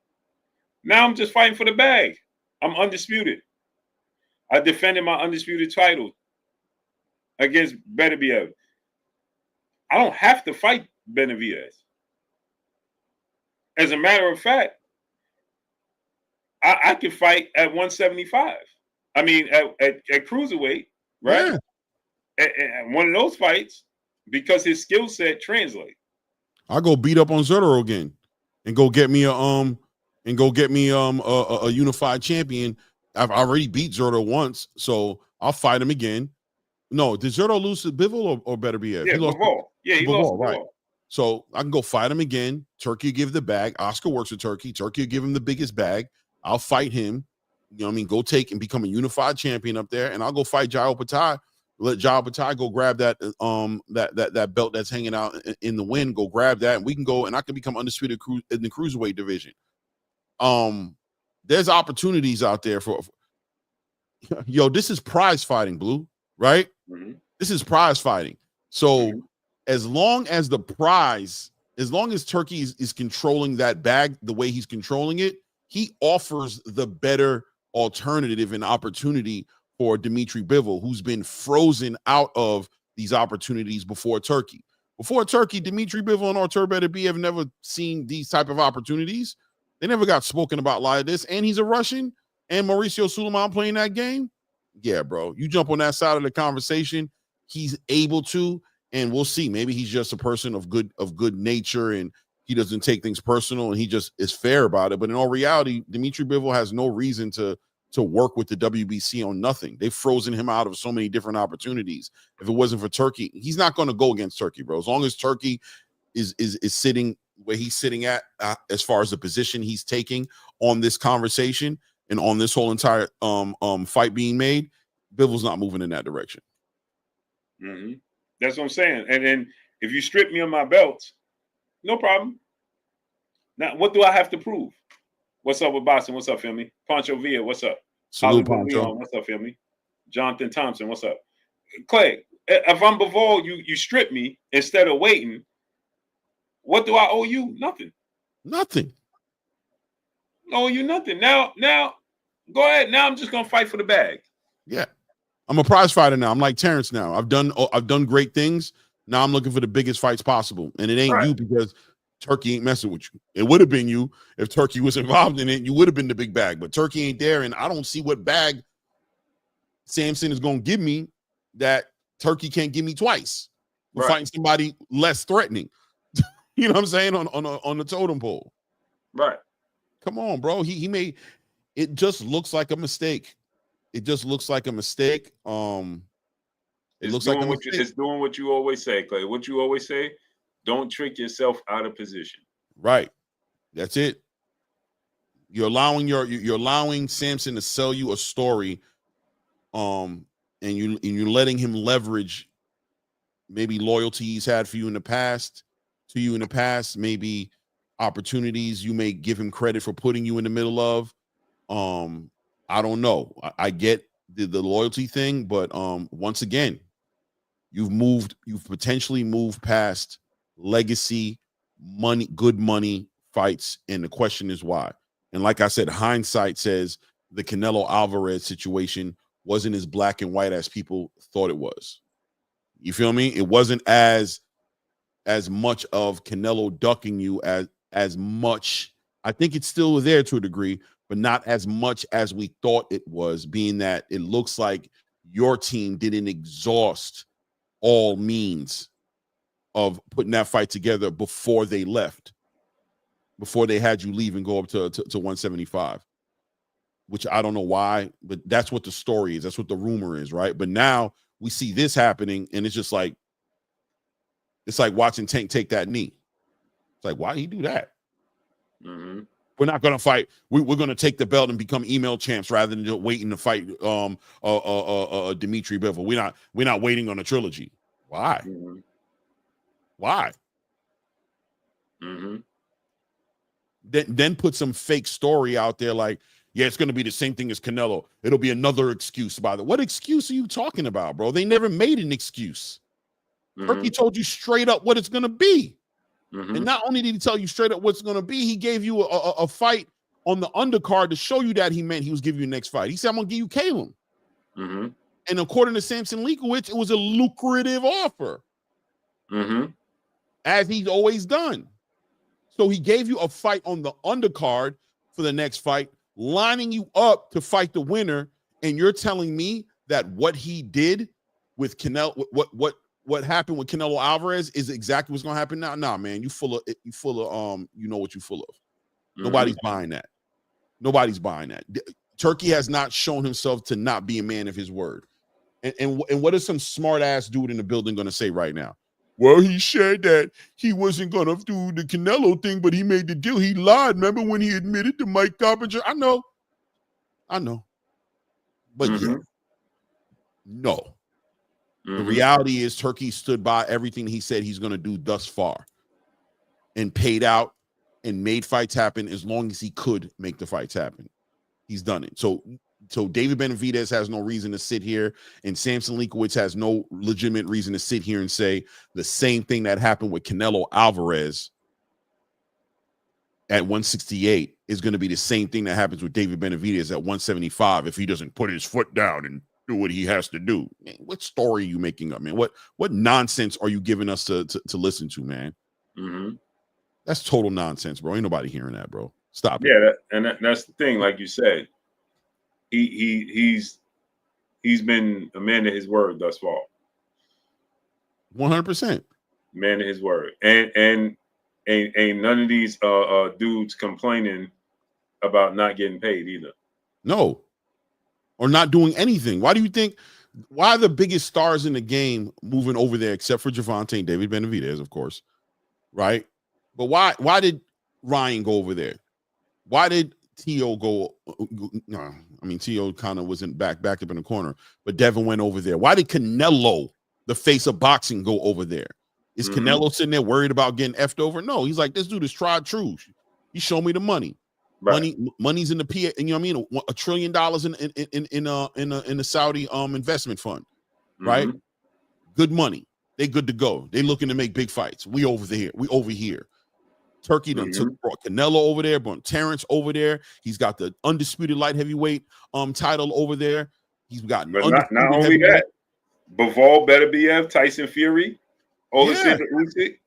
Now I'm just fighting for the bag. I'm undisputed. I defended my undisputed title against Beterbiev. I don't have to fight Benavidez. As a matter of fact, I could fight at 175. I mean, at cruiserweight, right? Yeah. And one of those fights, because his skill set translates. I'll go beat up on Zurdo again and go get me a unified champion. I've already beat Zurdo once, so I'll fight him again. No, did Zurdo lose to Bivol or Beterbiev? Yeah, Bivol. Yeah, he lost to Bivol. Right. So I can go fight him again. Turkey will give the bag. Oscar works with Turkey. Turkey will give him the biggest bag. I'll fight him. You know what I mean? Go take and become a unified champion up there, and I'll go fight Jai Patai. Let Jai Patai go grab that that belt that's hanging out in the wind. Go grab that, and we can go, and I can become undisputed in the cruiserweight division. There's opportunities out there for yo. This is prize fighting, Blue, right? Mm-hmm. This is prize fighting. So as long as Turkey is controlling that bag the way he's controlling it, he offers the better alternative and opportunity for Dmitry Bivol, who's been frozen out of these opportunities before Turkey. Before Turkey, Dmitry Bivol and Artur Beterbiev have never seen these type of opportunities. They never got spoken about like this. And he's a Russian, and Mauricio Sulaiman playing that game. Yeah, bro, you jump on that side of the conversation. He's able to, and we'll see. Maybe he's just a person of good nature, and he doesn't take things personal, and he just is fair about it. But in all reality, Dmitry Bivol has no reason to work with the WBC on nothing. They've frozen him out of so many different opportunities. If it wasn't for Turkey, he's not going to go against Turkey, bro. As long as Turkey is sitting where he's sitting at, as far as the position he's taking on this conversation and on this whole entire fight being made, Bivol's not moving in that direction. Mm-hmm. That's what I'm saying. And then if you strip me of my belts, no problem. Now, what do I have to prove? What's up with Boston? What's up, Philly? Pancho Villa, what's up? Salute, Pancho. Leon, what's up, Philly? Jonathan Thompson, what's up? Clay, if I'm Bivol, you strip me instead of waiting. What do I owe you? Nothing. Nothing. I owe you nothing. Now, go ahead. Now I'm just gonna fight for the bag. Yeah. I'm a prize fighter now. I'm like Terrence now. I've done great things. Now I'm looking for the biggest fights possible. And it ain't you because Turkey ain't messing with you. It would have been you if Turkey was involved in it. You would have been the big bag, but Turkey ain't there, and I don't see what bag Samson is going to give me that Turkey can't give me twice. We're fighting somebody less threatening. You know what I'm saying, on the totem pole. Right. Come on, bro. He made it. Just looks like a mistake. It just looks like a mistake. It's doing what you always say, Clay. What you always say. Don't trick yourself out of position. Right. That's it. You're allowing Samson to sell you a story, and you're letting him leverage maybe loyalty he's had for you in the past, maybe opportunities you may give him credit for putting you in the middle of. I don't know. I get the loyalty thing, but once again, you've potentially moved past legacy, money, good money fights, and the question is why. And like I said, hindsight says the Canelo Alvarez situation wasn't as black and white as people thought it was. You feel me? It wasn't as much of Canelo ducking you as much. I think it's still there to a degree, but not as much as we thought it was, being that it looks like your team didn't exhaust all means of putting that fight together before they left, before they had you leave and go up to 175, which I don't know why, but that's what the story is. That's what the rumor is, right? But now we see this happening, and it's just like, it's like watching Tank take that knee. It's like, why did he do that? Mm-hmm. We're not going to fight. We're going to take the belt and become email champs rather than just waiting to fight Dmitry Bivol. We're not waiting on a trilogy. Why? Mm-hmm. Why? Mm-hmm. Then put some fake story out there like, yeah, it's going to be the same thing as Canelo. It'll be another excuse. What excuse are you talking about, bro? They never made an excuse. Mm-hmm. Turkey told you straight up what it's going to be. Mm-hmm. And not only did he tell you straight up what's going to be, he gave you a fight on the undercard to show you that he meant he was giving you the next fight. He said, I'm going to give you Caleb. Mm-hmm. And according to Samson Leakowicz, it was a lucrative offer. Mm-hmm. As he's always done. So he gave you a fight on the undercard for the next fight, lining you up to fight the winner, and you're telling me that what he did with Canelo, what happened with Canelo Alvarez is exactly what's gonna happen now? Nah, man, you full of you know what you full of. Mm-hmm. Nobody's buying that. Nobody's buying that. Turkey has not shown himself to not be a man of his word. And what is some smart ass dude in the building gonna say right now? Well, he said that he wasn't going to do the Canelo thing, but he made the deal. He lied. Remember when he admitted to Mike Coppinger? I know. I know. But yeah, no. The Mm-hmm. reality is Turkey stood by everything he said he's going to do thus far and paid out and made fights happen as long as he could make the fights happen. He's done it. So David Benavidez has no reason to sit here, and Samson Leakowitz has no legitimate reason to sit here and say the same thing that happened with Canelo Alvarez at 168 is going to be the same thing that happens with David Benavidez at 175 if he doesn't put his foot down and do what he has to do. Man, what story are you making up, man? What nonsense are you giving us to listen to, man? Mm-hmm. That's total nonsense, bro. Ain't nobody hearing that, bro. Stop it. Yeah, that's the thing. Like you said, he's been a man of his word thus far. 100%. Man of his word, and ain't none of these dudes complaining about not getting paid either. No, or not doing anything. Why do you think? Why are the biggest stars in the game moving over there, except for Gervonta and David Benavidez, of course, right? But why did Ryan go over there? Why did T.O. go? No, I mean, T.O. kind of wasn't backed up in the corner, but Devin went over there. Why did Canelo, the face of boxing, go over there? Is Canelo sitting there worried about getting effed over? No, he's like, this dude is tried true. He showed me the money. Right. Money's in the PA, and you know what I mean? $1 trillion in the Saudi investment fund, right? Good money. They good to go. They looking to make big fights. We over there. We over here. Turkey done brought Canelo over there, brought Terrence over there. He's got the undisputed light heavyweight title over there. He's got not only that, Bivol, Benavidez, Tyson Fury, Alalshikh.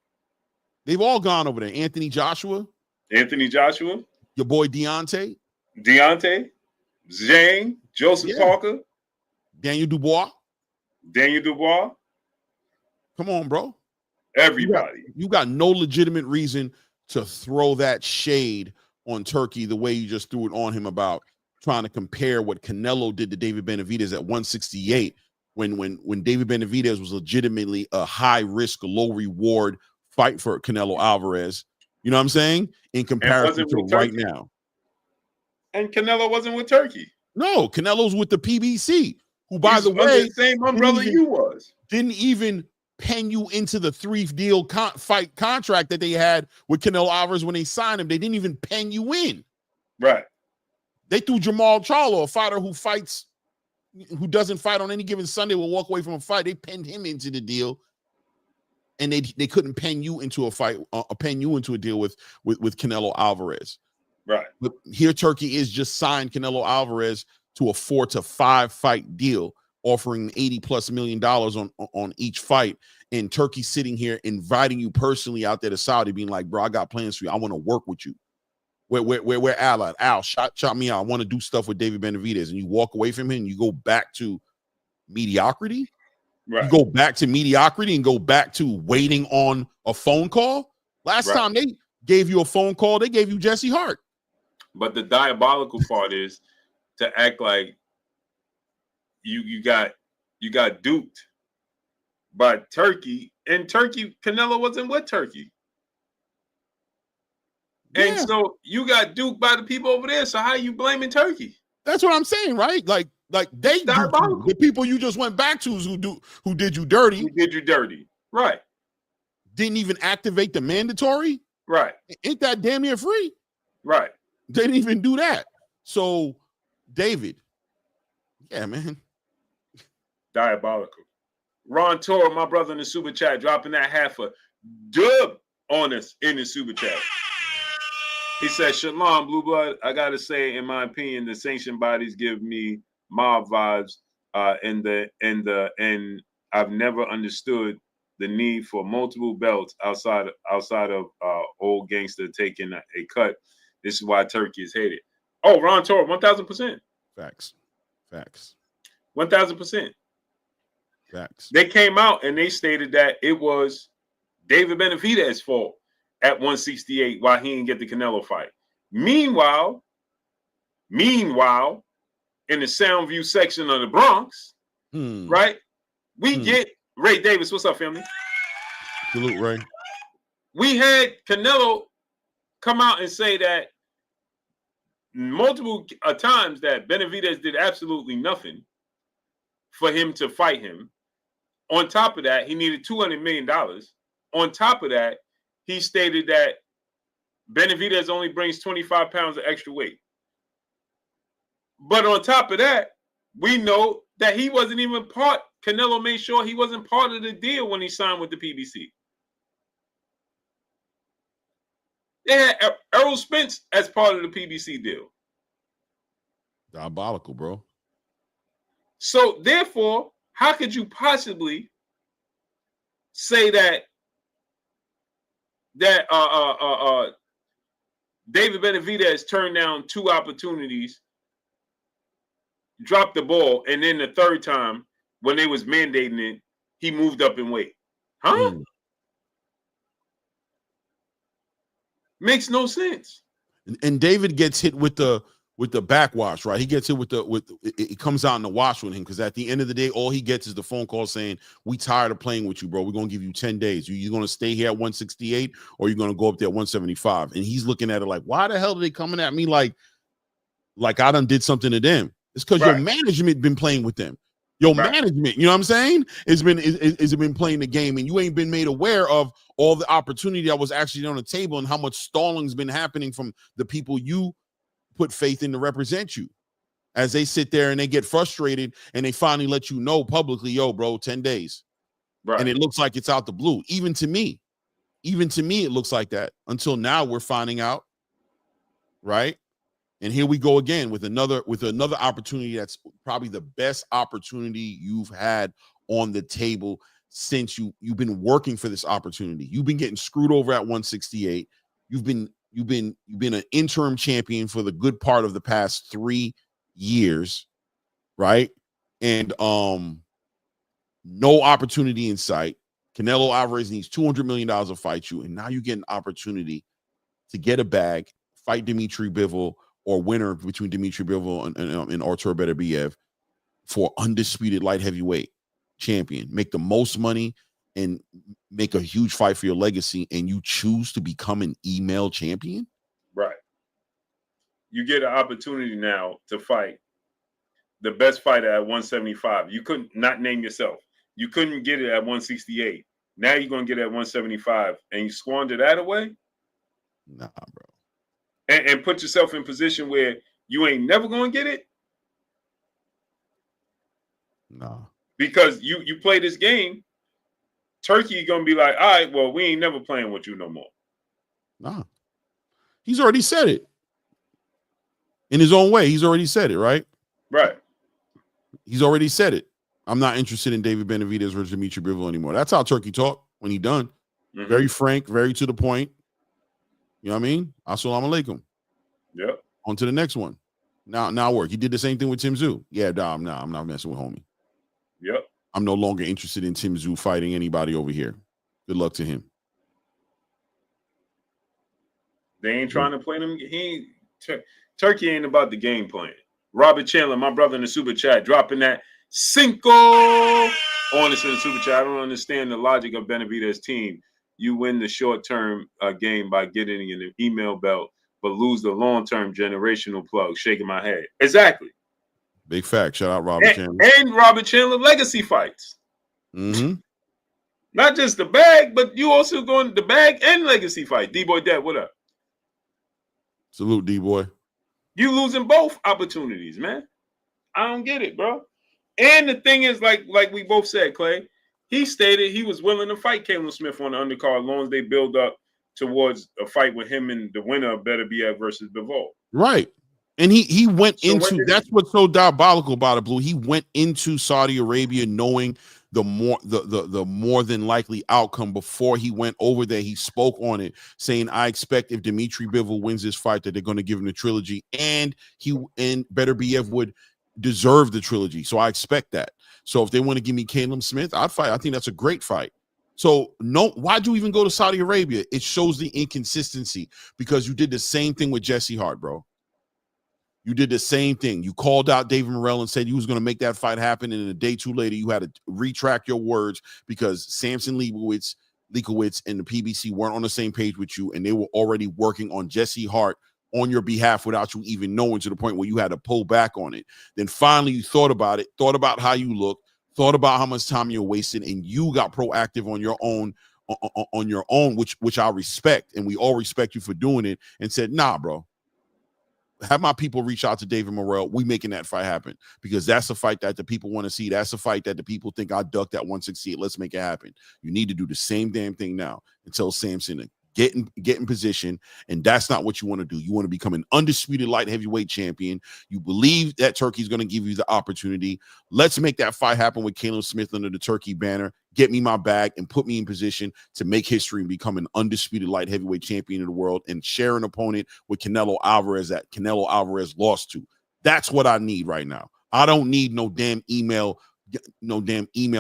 They've all gone over there. Anthony Joshua, your boy Deontay, Zhang, Joseph Parker, Daniel Dubois. Come on, bro. Everybody. You got no legitimate reason to throw that shade on Turkey the way you just threw it on him about trying to compare what Canelo did to David Benavidez at 168 when David Benavidez was legitimately a high risk, low reward fight for Canelo Alvarez. You know what I'm saying? In comparison to right now. And Canelo wasn't with Turkey. No, Canelo's with the PBC, who, by the way, the same umbrella you was. Didn't even pen you into the 3-deal fight contract that they had with Canelo Alvarez when they signed him. They didn't even pen you in. Right. They threw Jermall Charlo, a fighter who doesn't fight on any given Sunday, will walk away from a fight. They penned him into the deal, and they couldn't pen you into a fight, pen you into a deal with Canelo Alvarez. Right. But here, Turkey is just signed Canelo Alvarez to a 4 to 5 fight deal, offering $80+ million on each fight. And Turkey sitting here inviting you personally out there to Saudi, being like, bro, I got plans for you. I want to work with you. Where Al at? Al, shout me out. I want to do stuff with David Benavidez. And you walk away from him and you go back to mediocrity. Right. You go back to mediocrity and go back to waiting on a phone call. Last time they gave you a phone call, they gave you Jesse Hart. But the diabolical part is to act like you got duped by Turkey, and Canelo wasn't with Turkey. Yeah. And so you got duped by the people over there. So how are you blaming Turkey? That's what I'm saying, right? Like they the people you just went back to who did you dirty. Who did you dirty. Right. Didn't even activate the mandatory. Right. Ain't that damn near free? Right. They didn't even do that. So, David, yeah, man. Diabolical. Ron Toro, my brother in the super chat, dropping that half a dub on us in the super chat. He said, Shalom, Blue Blood. I got to say, in my opinion, the sanctioned bodies give me mob vibes, and I've never understood the need for multiple belts outside of old gangster taking a cut. This is why Turkey is hated. Oh, Ron Toro, 1,000%. Facts. 1,000%. Facts. They came out and they stated that it was David Benavidez's fault at 168 why he didn't get the Canelo fight. Meanwhile, in the Soundview section of the Bronx, right, we get Ray Davis. What's up, family? Salute, Ray. We had Canelo come out and say that multiple times that Benavidez did absolutely nothing for him to fight him. On top of that, he needed $200 million. On top of that, he stated that Benavidez only brings 25 pounds of extra weight. But on top of that, we know that he wasn't even part. Canelo made sure he wasn't part of the deal when he signed with the PBC. They had Errol Spence as part of the PBC deal. Diabolical, bro. So therefore, how could you possibly say that David Benavidez turned down 2 opportunities, dropped the ball, and then the third time when they was mandating it, he moved up in weight? Huh? Makes no sense. And David gets hit with the backwash, right? He gets hit with it comes out in the wash with him, because at the end of the day, all he gets is the phone call saying, "We tired of playing with you, bro. We're gonna give you 10 days. You're gonna stay here at 168, or you're gonna go up there at 175." And he's looking at it like, why the hell are they coming at me like I done did something to them? It's because your management been playing with them. Your management, you know what I'm saying, has been playing the game, and you ain't been made aware of all the opportunity that was actually on the table and how much stalling's been happening from the people you put faith in to represent you, as they sit there and they get frustrated and they finally let you know publicly, yo, bro, 10 days. Right. And it looks like it's out the blue. Even to me, it looks like that, until now we're finding out. Right. And here we go again with another opportunity that's probably the best opportunity you've had on the table since you've been working for this opportunity. You've been getting screwed over at 168. You've been an interim champion for the good part of the past 3 years, right? And no opportunity in sight. Canelo Alvarez needs $200 million to fight you, and now you get an opportunity to get a bag, fight Dmitry Bivol, or winner between Dmitry Bivol and Artur Beterbiev for undisputed light heavyweight champion. Make the most money and make a huge fight for your legacy, and you choose to become an email champion? Right. You get an opportunity now to fight the best fighter at 175. You couldn't not name yourself. You couldn't get it at 168. Now you're going to get it at 175, and you squander that away? Nah, bro. And put yourself in position where you ain't never going to get it? Nah. Because you play this game, Turkey going to be like, all right, well, we ain't never playing with you no more. Nah. He's already said it. In his own way, he's already said it, right? Right. He's already said it. I'm not interested in David Benavidez versus Dmitry Bivol anymore. That's how Turkey talked when he done. Mm-hmm. Very frank, very to the point. You know what I mean? Assalamu alaikum. Yep. On to the next one. Now work. He did the same thing with Tim Tszyu. Yeah, I'm not messing with homie. Yep. I'm no longer interested in Tim Tszyu fighting anybody over here. Good luck to him. They ain't trying to play them. Turkey ain't about the game plan. Robert Chandler, my brother in the super chat, dropping that cinco on us in the super chat. I don't understand the logic of Benavidez' team. You win the short-term game by getting an email belt, but lose the long-term generational plug. Shaking my head. Exactly. Big fact. Shout out Robert Chandler. And Robert Chandler legacy fights. Mm-hmm. Not just the bag, but you also going the bag and legacy fight. D-Boy Dad, what up? Salute, D-Boy. You losing both opportunities, man. I don't get it, bro. And the thing is, like we both said, Clay, he stated he was willing to fight Caleb Smith on the undercard as long as they build up towards a fight with him and the winner of Beterbiev versus Bivol. Right. And he went into, that's what's so diabolical about it, Blue. He went into Saudi Arabia knowing the more than likely outcome before he went over there. He spoke on it, saying, I expect if Dmitry Bivol wins this fight that they're going to give him the trilogy, and Beterbiev would deserve the trilogy. So I expect that. So if they want to give me Caleb Smith, I'd fight. I think that's a great fight. So no, why'd you even go to Saudi Arabia? It shows the inconsistency, because you did the same thing with Jesse Hart, bro. You did the same thing. You called out David Morrell and said you was going to make that fight happen, and a day too later, you had to retract your words because Samson Leibowitz and the PBC weren't on the same page with you, and they were already working on Jesse Hart on your behalf without you even knowing, to the point where you had to pull back on it. Then finally you thought about it, thought about how you look, thought about how much time you're wasting, and you got proactive on your own, which I respect, and we all respect you for doing it, and said, nah, bro. Have my people reach out to David Morrell. We making that fight happen, because that's a fight that the people want to see. That's a fight that the people think I ducked at 168. Let's make it happen. You need to do the same damn thing now and tell Samson to get in position, and that's not what you want to do. You want to become an undisputed light heavyweight champion. You believe that Turkey's going to give you the opportunity. Let's make that fight happen with Caleb Smith under the Turkey banner. Get me my bag and put me in position to make history and become an undisputed light heavyweight champion of the world, and share an opponent with Canelo Alvarez that Canelo Alvarez lost to. That's what I need right now. I don't need no damn email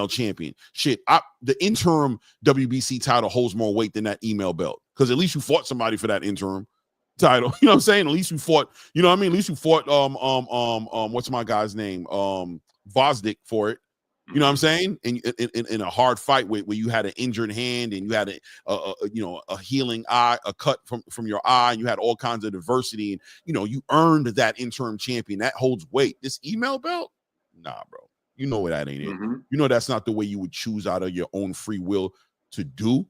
champion. Shit, the interim WBC title holds more weight than that email belt, because at least you fought somebody for that interim title. You know what I'm saying? At least you fought, you know what I mean? At least you fought what's my guy's name? Vosdick for it. You know what I'm saying? And in a hard fight where you had an injured hand, and you had a healing eye, a cut from your eye, and you had all kinds of adversity, and you earned that interim champion. That holds weight. This email belt, nah, bro. You know that ain't it. You know that's not the way you would choose out of your own free will to do.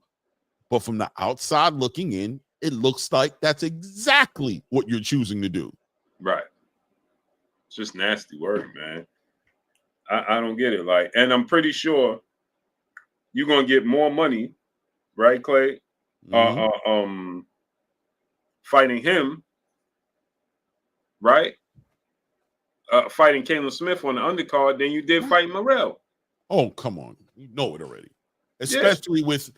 But from the outside looking in, it looks like that's exactly what you're choosing to do. Right. It's just nasty word, man. I don't get it. Like, and I'm pretty sure you're gonna get more money, right, Clay? Fighting him, right? Fighting Caleb Smith on the undercard than you did fighting Morrell. Oh, come on. You know it already. Especially with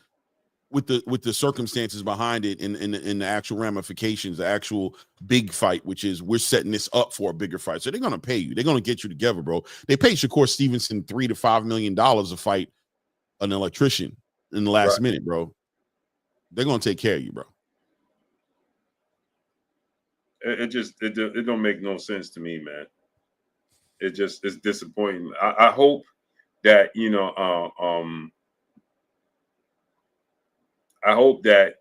the circumstances behind it, and the actual ramifications, the actual big fight, which is we're setting this up for a bigger fight. So they're going to pay you. They're going to get you together, bro. They paid Shakur Stevenson $3 to $5 million to fight an electrician in the last minute, bro. They're going to take care of you, bro. It don't make no sense to me, man. It's disappointing. I hope that I hope that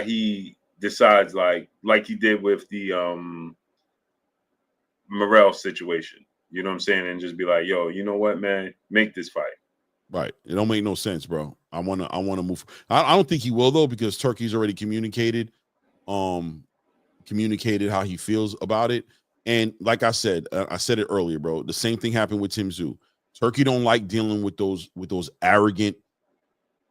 he decides like he did with the Morrell situation. You know what I'm saying? And just be like, yo, you know what, man? Make this fight. Right. It don't make no sense, bro. I wanna move. I don't think he will, though, because Turkey's already communicated how he feels about it. And like I said it earlier, bro. The same thing happened with Tim Tszyu. Turkey don't like dealing with those arrogant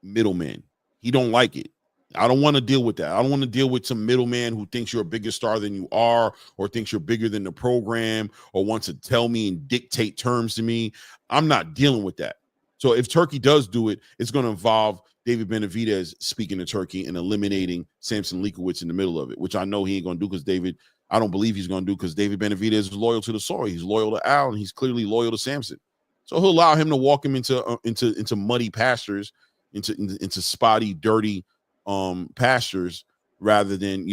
middlemen. He don't like it. I don't want to deal with that. I don't want to deal with some middleman who thinks you're a bigger star than you are, or thinks you're bigger than the program, or wants to tell me and dictate terms to me. I'm not dealing with that. So if Turkey does do it, it's going to involve David Benavidez speaking to Turkey and eliminating Samson Lekowicz in the middle of it, which I know he ain't going to do, I don't believe he's going to do, because David Benavidez is loyal to the soil. He's loyal to Al, and he's clearly loyal to Samson. So he'll allow him to walk him into muddy pastures, into spotty, dirty pastures, rather than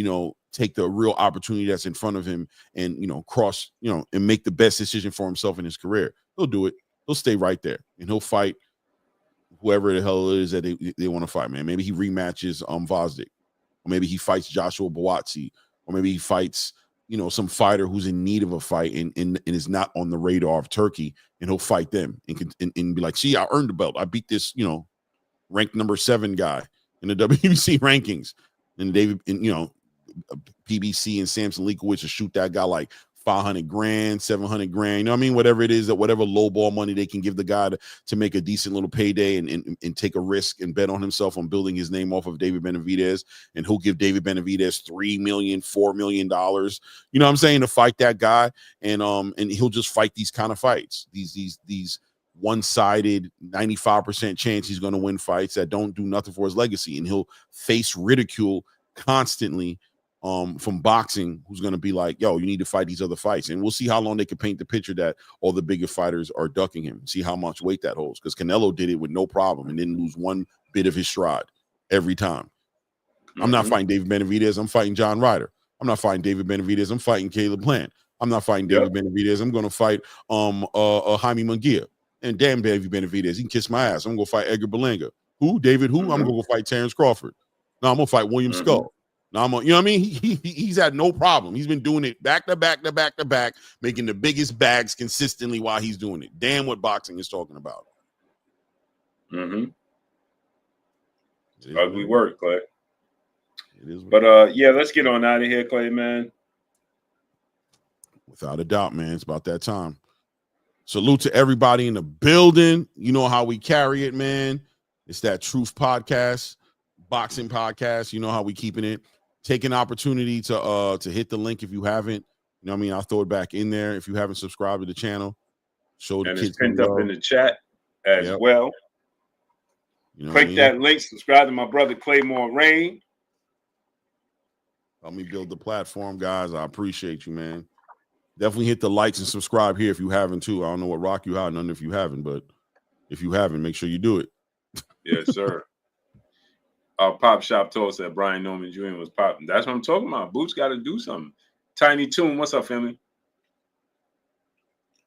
take the real opportunity that's in front of him and cross and make the best decision for himself in his career. He'll do it. He'll stay right there, and he'll fight whoever the hell it is that they want to fight, man. Maybe he rematches Vosdick, or maybe he fights Joshua Buatsi, or maybe he fights some fighter who's in need of a fight and is not on the radar of Turkey, and he'll fight them and be like, see, I earned the belt. I beat this ranked number 7 guy in the WBC rankings, and David PBC and Samson Lekowicz will shoot that guy like $500,000, $700,000, you know what I mean? Whatever it is, that whatever low ball money they can give the guy to make a decent little payday and take a risk and bet on himself on building his name off of David Benavidez, and who'll give David Benavidez $3 million, $4 million, you know what I'm saying, to fight that guy, and he'll just fight these kind of fights, these one-sided 95% chance he's going to win fights that don't do nothing for his legacy, and he'll face ridicule constantly from boxing, who's going to be like, yo, you need to fight these other fights. And we'll see how long they can paint the picture that all the bigger fighters are ducking him, see how much weight that holds, because Canelo did it with no problem and didn't lose one bit of his stride every time. I'm not fighting David Benavidez. I'm fighting John Ryder. I'm not fighting David Benavidez. I'm fighting Caleb Plant. I'm not fighting David Benavidez. I'm going to fight Jaime Munguia. And damn David Benavidez, he can kiss my ass. I'm going to fight Edgar Berlanga. Who? David who? I'm gonna go fight Terrence Crawford. No, I'm gonna fight William Skull. No, I'm gonna, you know what I mean? He's had no problem. He's been doing it back to back to back to back, making the biggest bags consistently while he's doing it. Damn what boxing is talking about. Ugly work, Clay. It is. But yeah, let's get on out of here, Clay, man. Without a doubt, man. It's about that time. Salute to everybody in the building. You know how we carry it, man. It's that Truth Podcast, boxing podcast. You know how we keeping it. Take an opportunity to hit the link if you haven't. You know what I mean? I'll throw it back in there if you haven't subscribed to the channel. Show the and kids. It's pinned up in the chat as well. You know Click that link. Subscribe to my brother Claymore Rain. Help me build the platform, guys. I appreciate you, man. Definitely hit the likes and subscribe here if you haven't too. I don't know what rock you out, none if you haven't, but if you haven't, make sure you do it. Yes, sir. Our Pop Shop told us that Brian Norman Jr. was popping. That's what I'm talking about. Boots got to do something. Tiny Toon, what's up, family?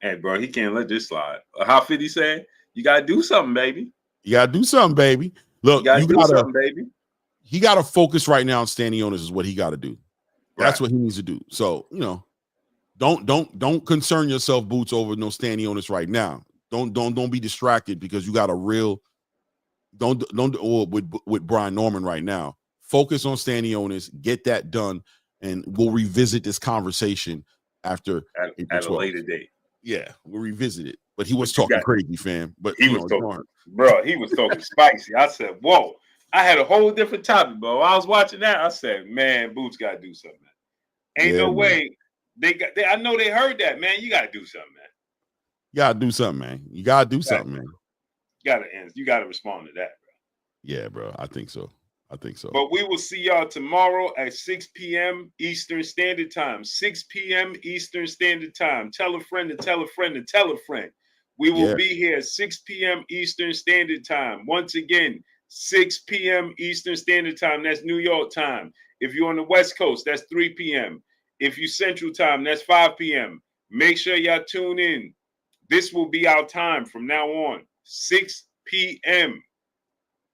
Hey, bro, he can't let this slide. How 50 said, you got to do something, baby. You got to do something, baby. Look, you got to do something, baby. He got to focus right now on standing owners is what he got to do. That's what he needs to do. So, you know, don't concern yourself, Boots, over no standing owners right now. Don't be distracted because you got a real with Brian Norman right now. Focus on standing owners, get that done, and we'll revisit this conversation after at a later date. Yeah, we'll revisit it. But he was talking crazy, fam. But he was talking, bro. He was talking spicy. I said, "Whoa!" I had a whole different topic, bro. I was watching that. I said, "Man, Boots got to do something. Ain't no way I know they heard that, man. You got to do something, man. You got to do something, man. You got to do something, man. You got to respond to that, bro. Yeah, bro. I think so. But we will see y'all tomorrow at 6 p.m. Eastern Standard Time. 6 p.m. Eastern Standard Time. Tell a friend to tell a friend to tell a friend. We will be here at 6 p.m. Eastern Standard Time. Once again, 6 p.m. Eastern Standard Time. That's New York time. If you're on the West Coast, that's 3 p.m. If you Central Time, that's 5 p.m. Make sure y'all tune in. This will be our time from now on. 6 p.m.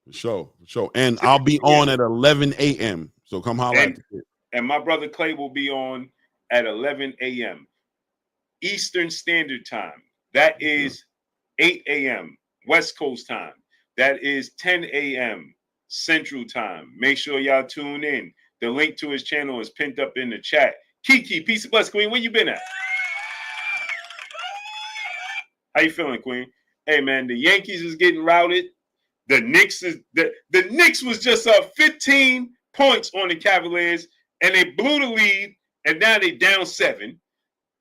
For sure. And I'll be on at 11 a.m. So come holler at the kid. And my brother Clay will be on at 11 a.m. Eastern Standard Time. That is 8 a.m. West Coast time. That is 10 a.m. Central Time. Make sure y'all tune in. The link to his channel is pinned up in the chat. Kiki, peace and bless, Queen. Where you been at? How you feeling, Queen? Hey, man, the Yankees is getting routed. The Knicks was just up 15 points on the Cavaliers, and they blew the lead, and now they down 7.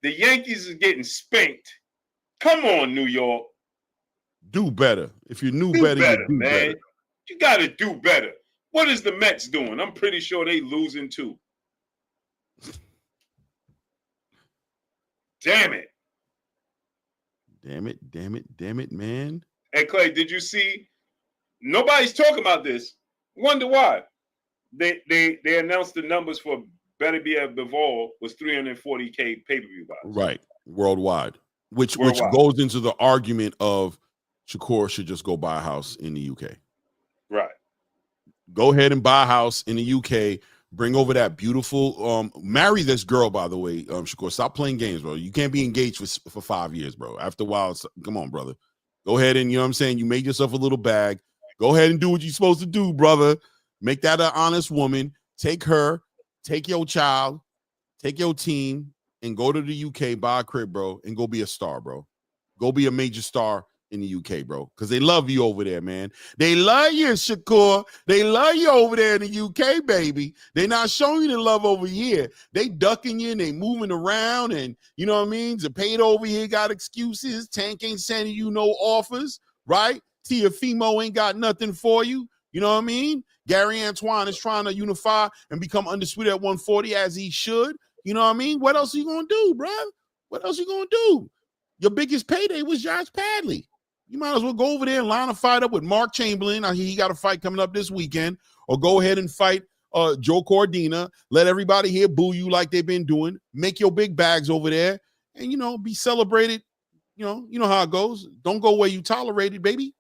The Yankees is getting spanked. Come on, New York. Do better. If you knew better, you do man. better. You got to do better. What is the Mets doing? I'm pretty sure they losing too. Damn it. Damn it, man. Hey, Clay, did you see? Nobody's talking about this. Wonder why. They announced the numbers for Benavidez Bivol was 340K pay-per-view buys. Right. Worldwide. Which goes into the argument of Shakur should just go buy a house in the UK. Right. Go ahead and buy a house in the UK. Bring over that beautiful marry this girl, by the way, Shakur. Stop playing games, bro. You can't be engaged for 5 years, bro. After a while, come on, brother. Go ahead and, you know what I'm saying? You made yourself a little bag. Go ahead and do what you're supposed to do, brother. Make that an honest woman. Take her, take your child, take your team, and go to the UK, buy a crib, bro, and go be a star, bro. Go be a major star in the UK, bro, because they love you over there, man. They love you, Shakur. They love you over there in the UK, baby. They're not showing you the love over here. They ducking you and they moving around, and you know what I mean? Zapata over here got excuses. Tank ain't sending you no offers, right? Tiafimo ain't got nothing for you. You know what I mean? Gary Antoine is trying to unify and become undisputed at 140 as he should. You know what I mean? What else are you going to do, bro? What else are you going to do? Your biggest payday was Josh Padley. You might as well go over there and line a fight up with Mark Chamberlain. I hear he got a fight coming up this weekend. Or go ahead and fight Joe Cordina. Let everybody here boo you like they've been doing. Make your big bags over there. And, you know, be celebrated. You know how it goes. Don't go where you tolerate it, baby.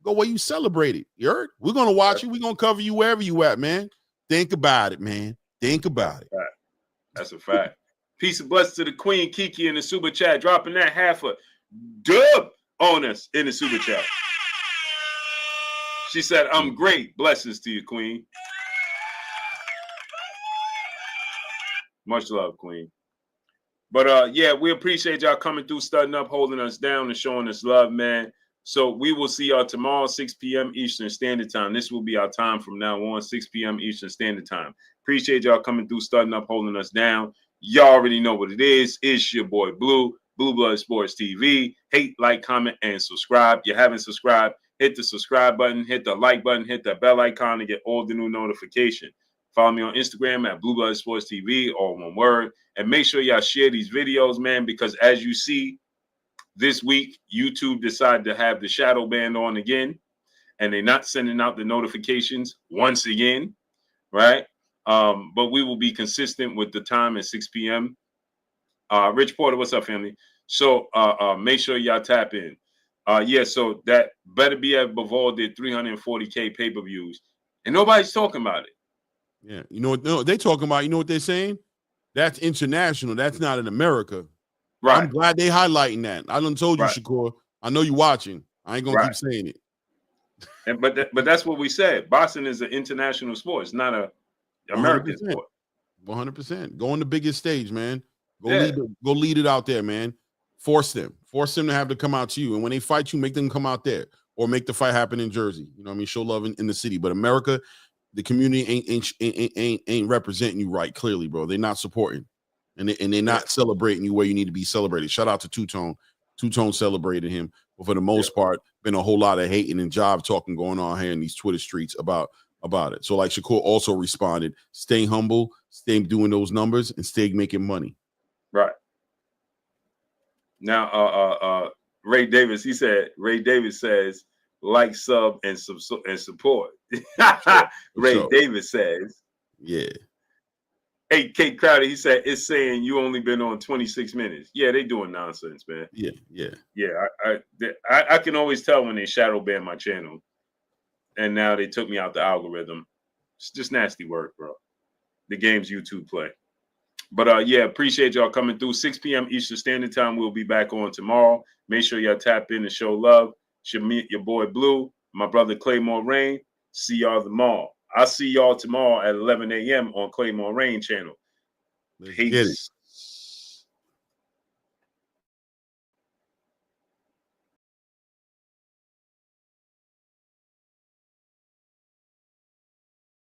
Go where you celebrate it. You heard? We're gonna watch you. We're gonna cover you wherever you at, man. Think about it, man. Think about it. That's a fact. Peace and blessings to the Queen Kiki in the super chat, dropping that half a dub on us in the super chat. She said, "I'm great. Blessings to you, Queen." Much love, Queen. But yeah, we appreciate y'all coming through, studying up, holding us down, and showing us love, man. So we will see y'all tomorrow, 6 p.m. Eastern Standard Time. This will be our time from now on, 6 p.m. Eastern Standard Time. Appreciate y'all coming through, studying up, holding us down. Y'all already know what it is. It's your boy Blue, Blue Blood Sports TV. Hate, like, comment, and subscribe. If you haven't subscribed, hit the subscribe button, hit the like button, hit that bell icon to get all the new notifications. Follow me on Instagram at Blue Blood Sports TV, all one word. And make sure y'all share these videos, man, because as you see, this week, YouTube decided to have the shadow band on again, and they're not sending out the notifications once again, right? But we will be consistent with the time at 6 p.m. Rich Porter, what's up, family? So make sure y'all tap in. Yeah, so that Benavidez Bivol did 340K pay-per-views, and nobody's talking about it. Yeah, you know what they're talking about? You know what they're saying? That's international. That's not in America. Right. I'm glad they highlighting that. I done told you, Right. Shakur. I know you watching. I ain't gonna keep saying it. And but that's what we said. Boxing is an international sport. It's not a American 100%. sport. 100%. Go on the biggest stage, man. Go lead it out there, man. Force them to have to come out to you. And when they fight you, make them come out there or make the fight happen in Jersey. You know what I mean? Show love in the city. But America, the community ain't representing you right. Clearly, bro. They're not supporting. And they're not celebrating you where you need to be celebrated. Shout out to Two-Tone. Two-Tone celebrated him. But for the most part, been a whole lot of hating and job talking going on here in these Twitter streets about it. So like Shakur also responded, stay humble, stay doing those numbers, and stay making money. Right. Now, Ray Davis says, like, sub, and support. Ray Davis says, yeah. Hey, Kate Crowder, he said, it's saying you only been on 26 minutes. Yeah, they doing nonsense, man. Yeah. I can always tell when they shadow ban my channel. And now they took me out the algorithm. It's just nasty work, bro. The games YouTube play. But yeah, appreciate y'all coming through. 6 p.m. Eastern Standard Time. We'll be back on tomorrow. Make sure y'all tap in and show love. Should meet your boy Blue, my brother Claymore Rain. See y'all tomorrow. I'll see y'all tomorrow at 11 a.m. on Claymore Rain channel. Let's get it.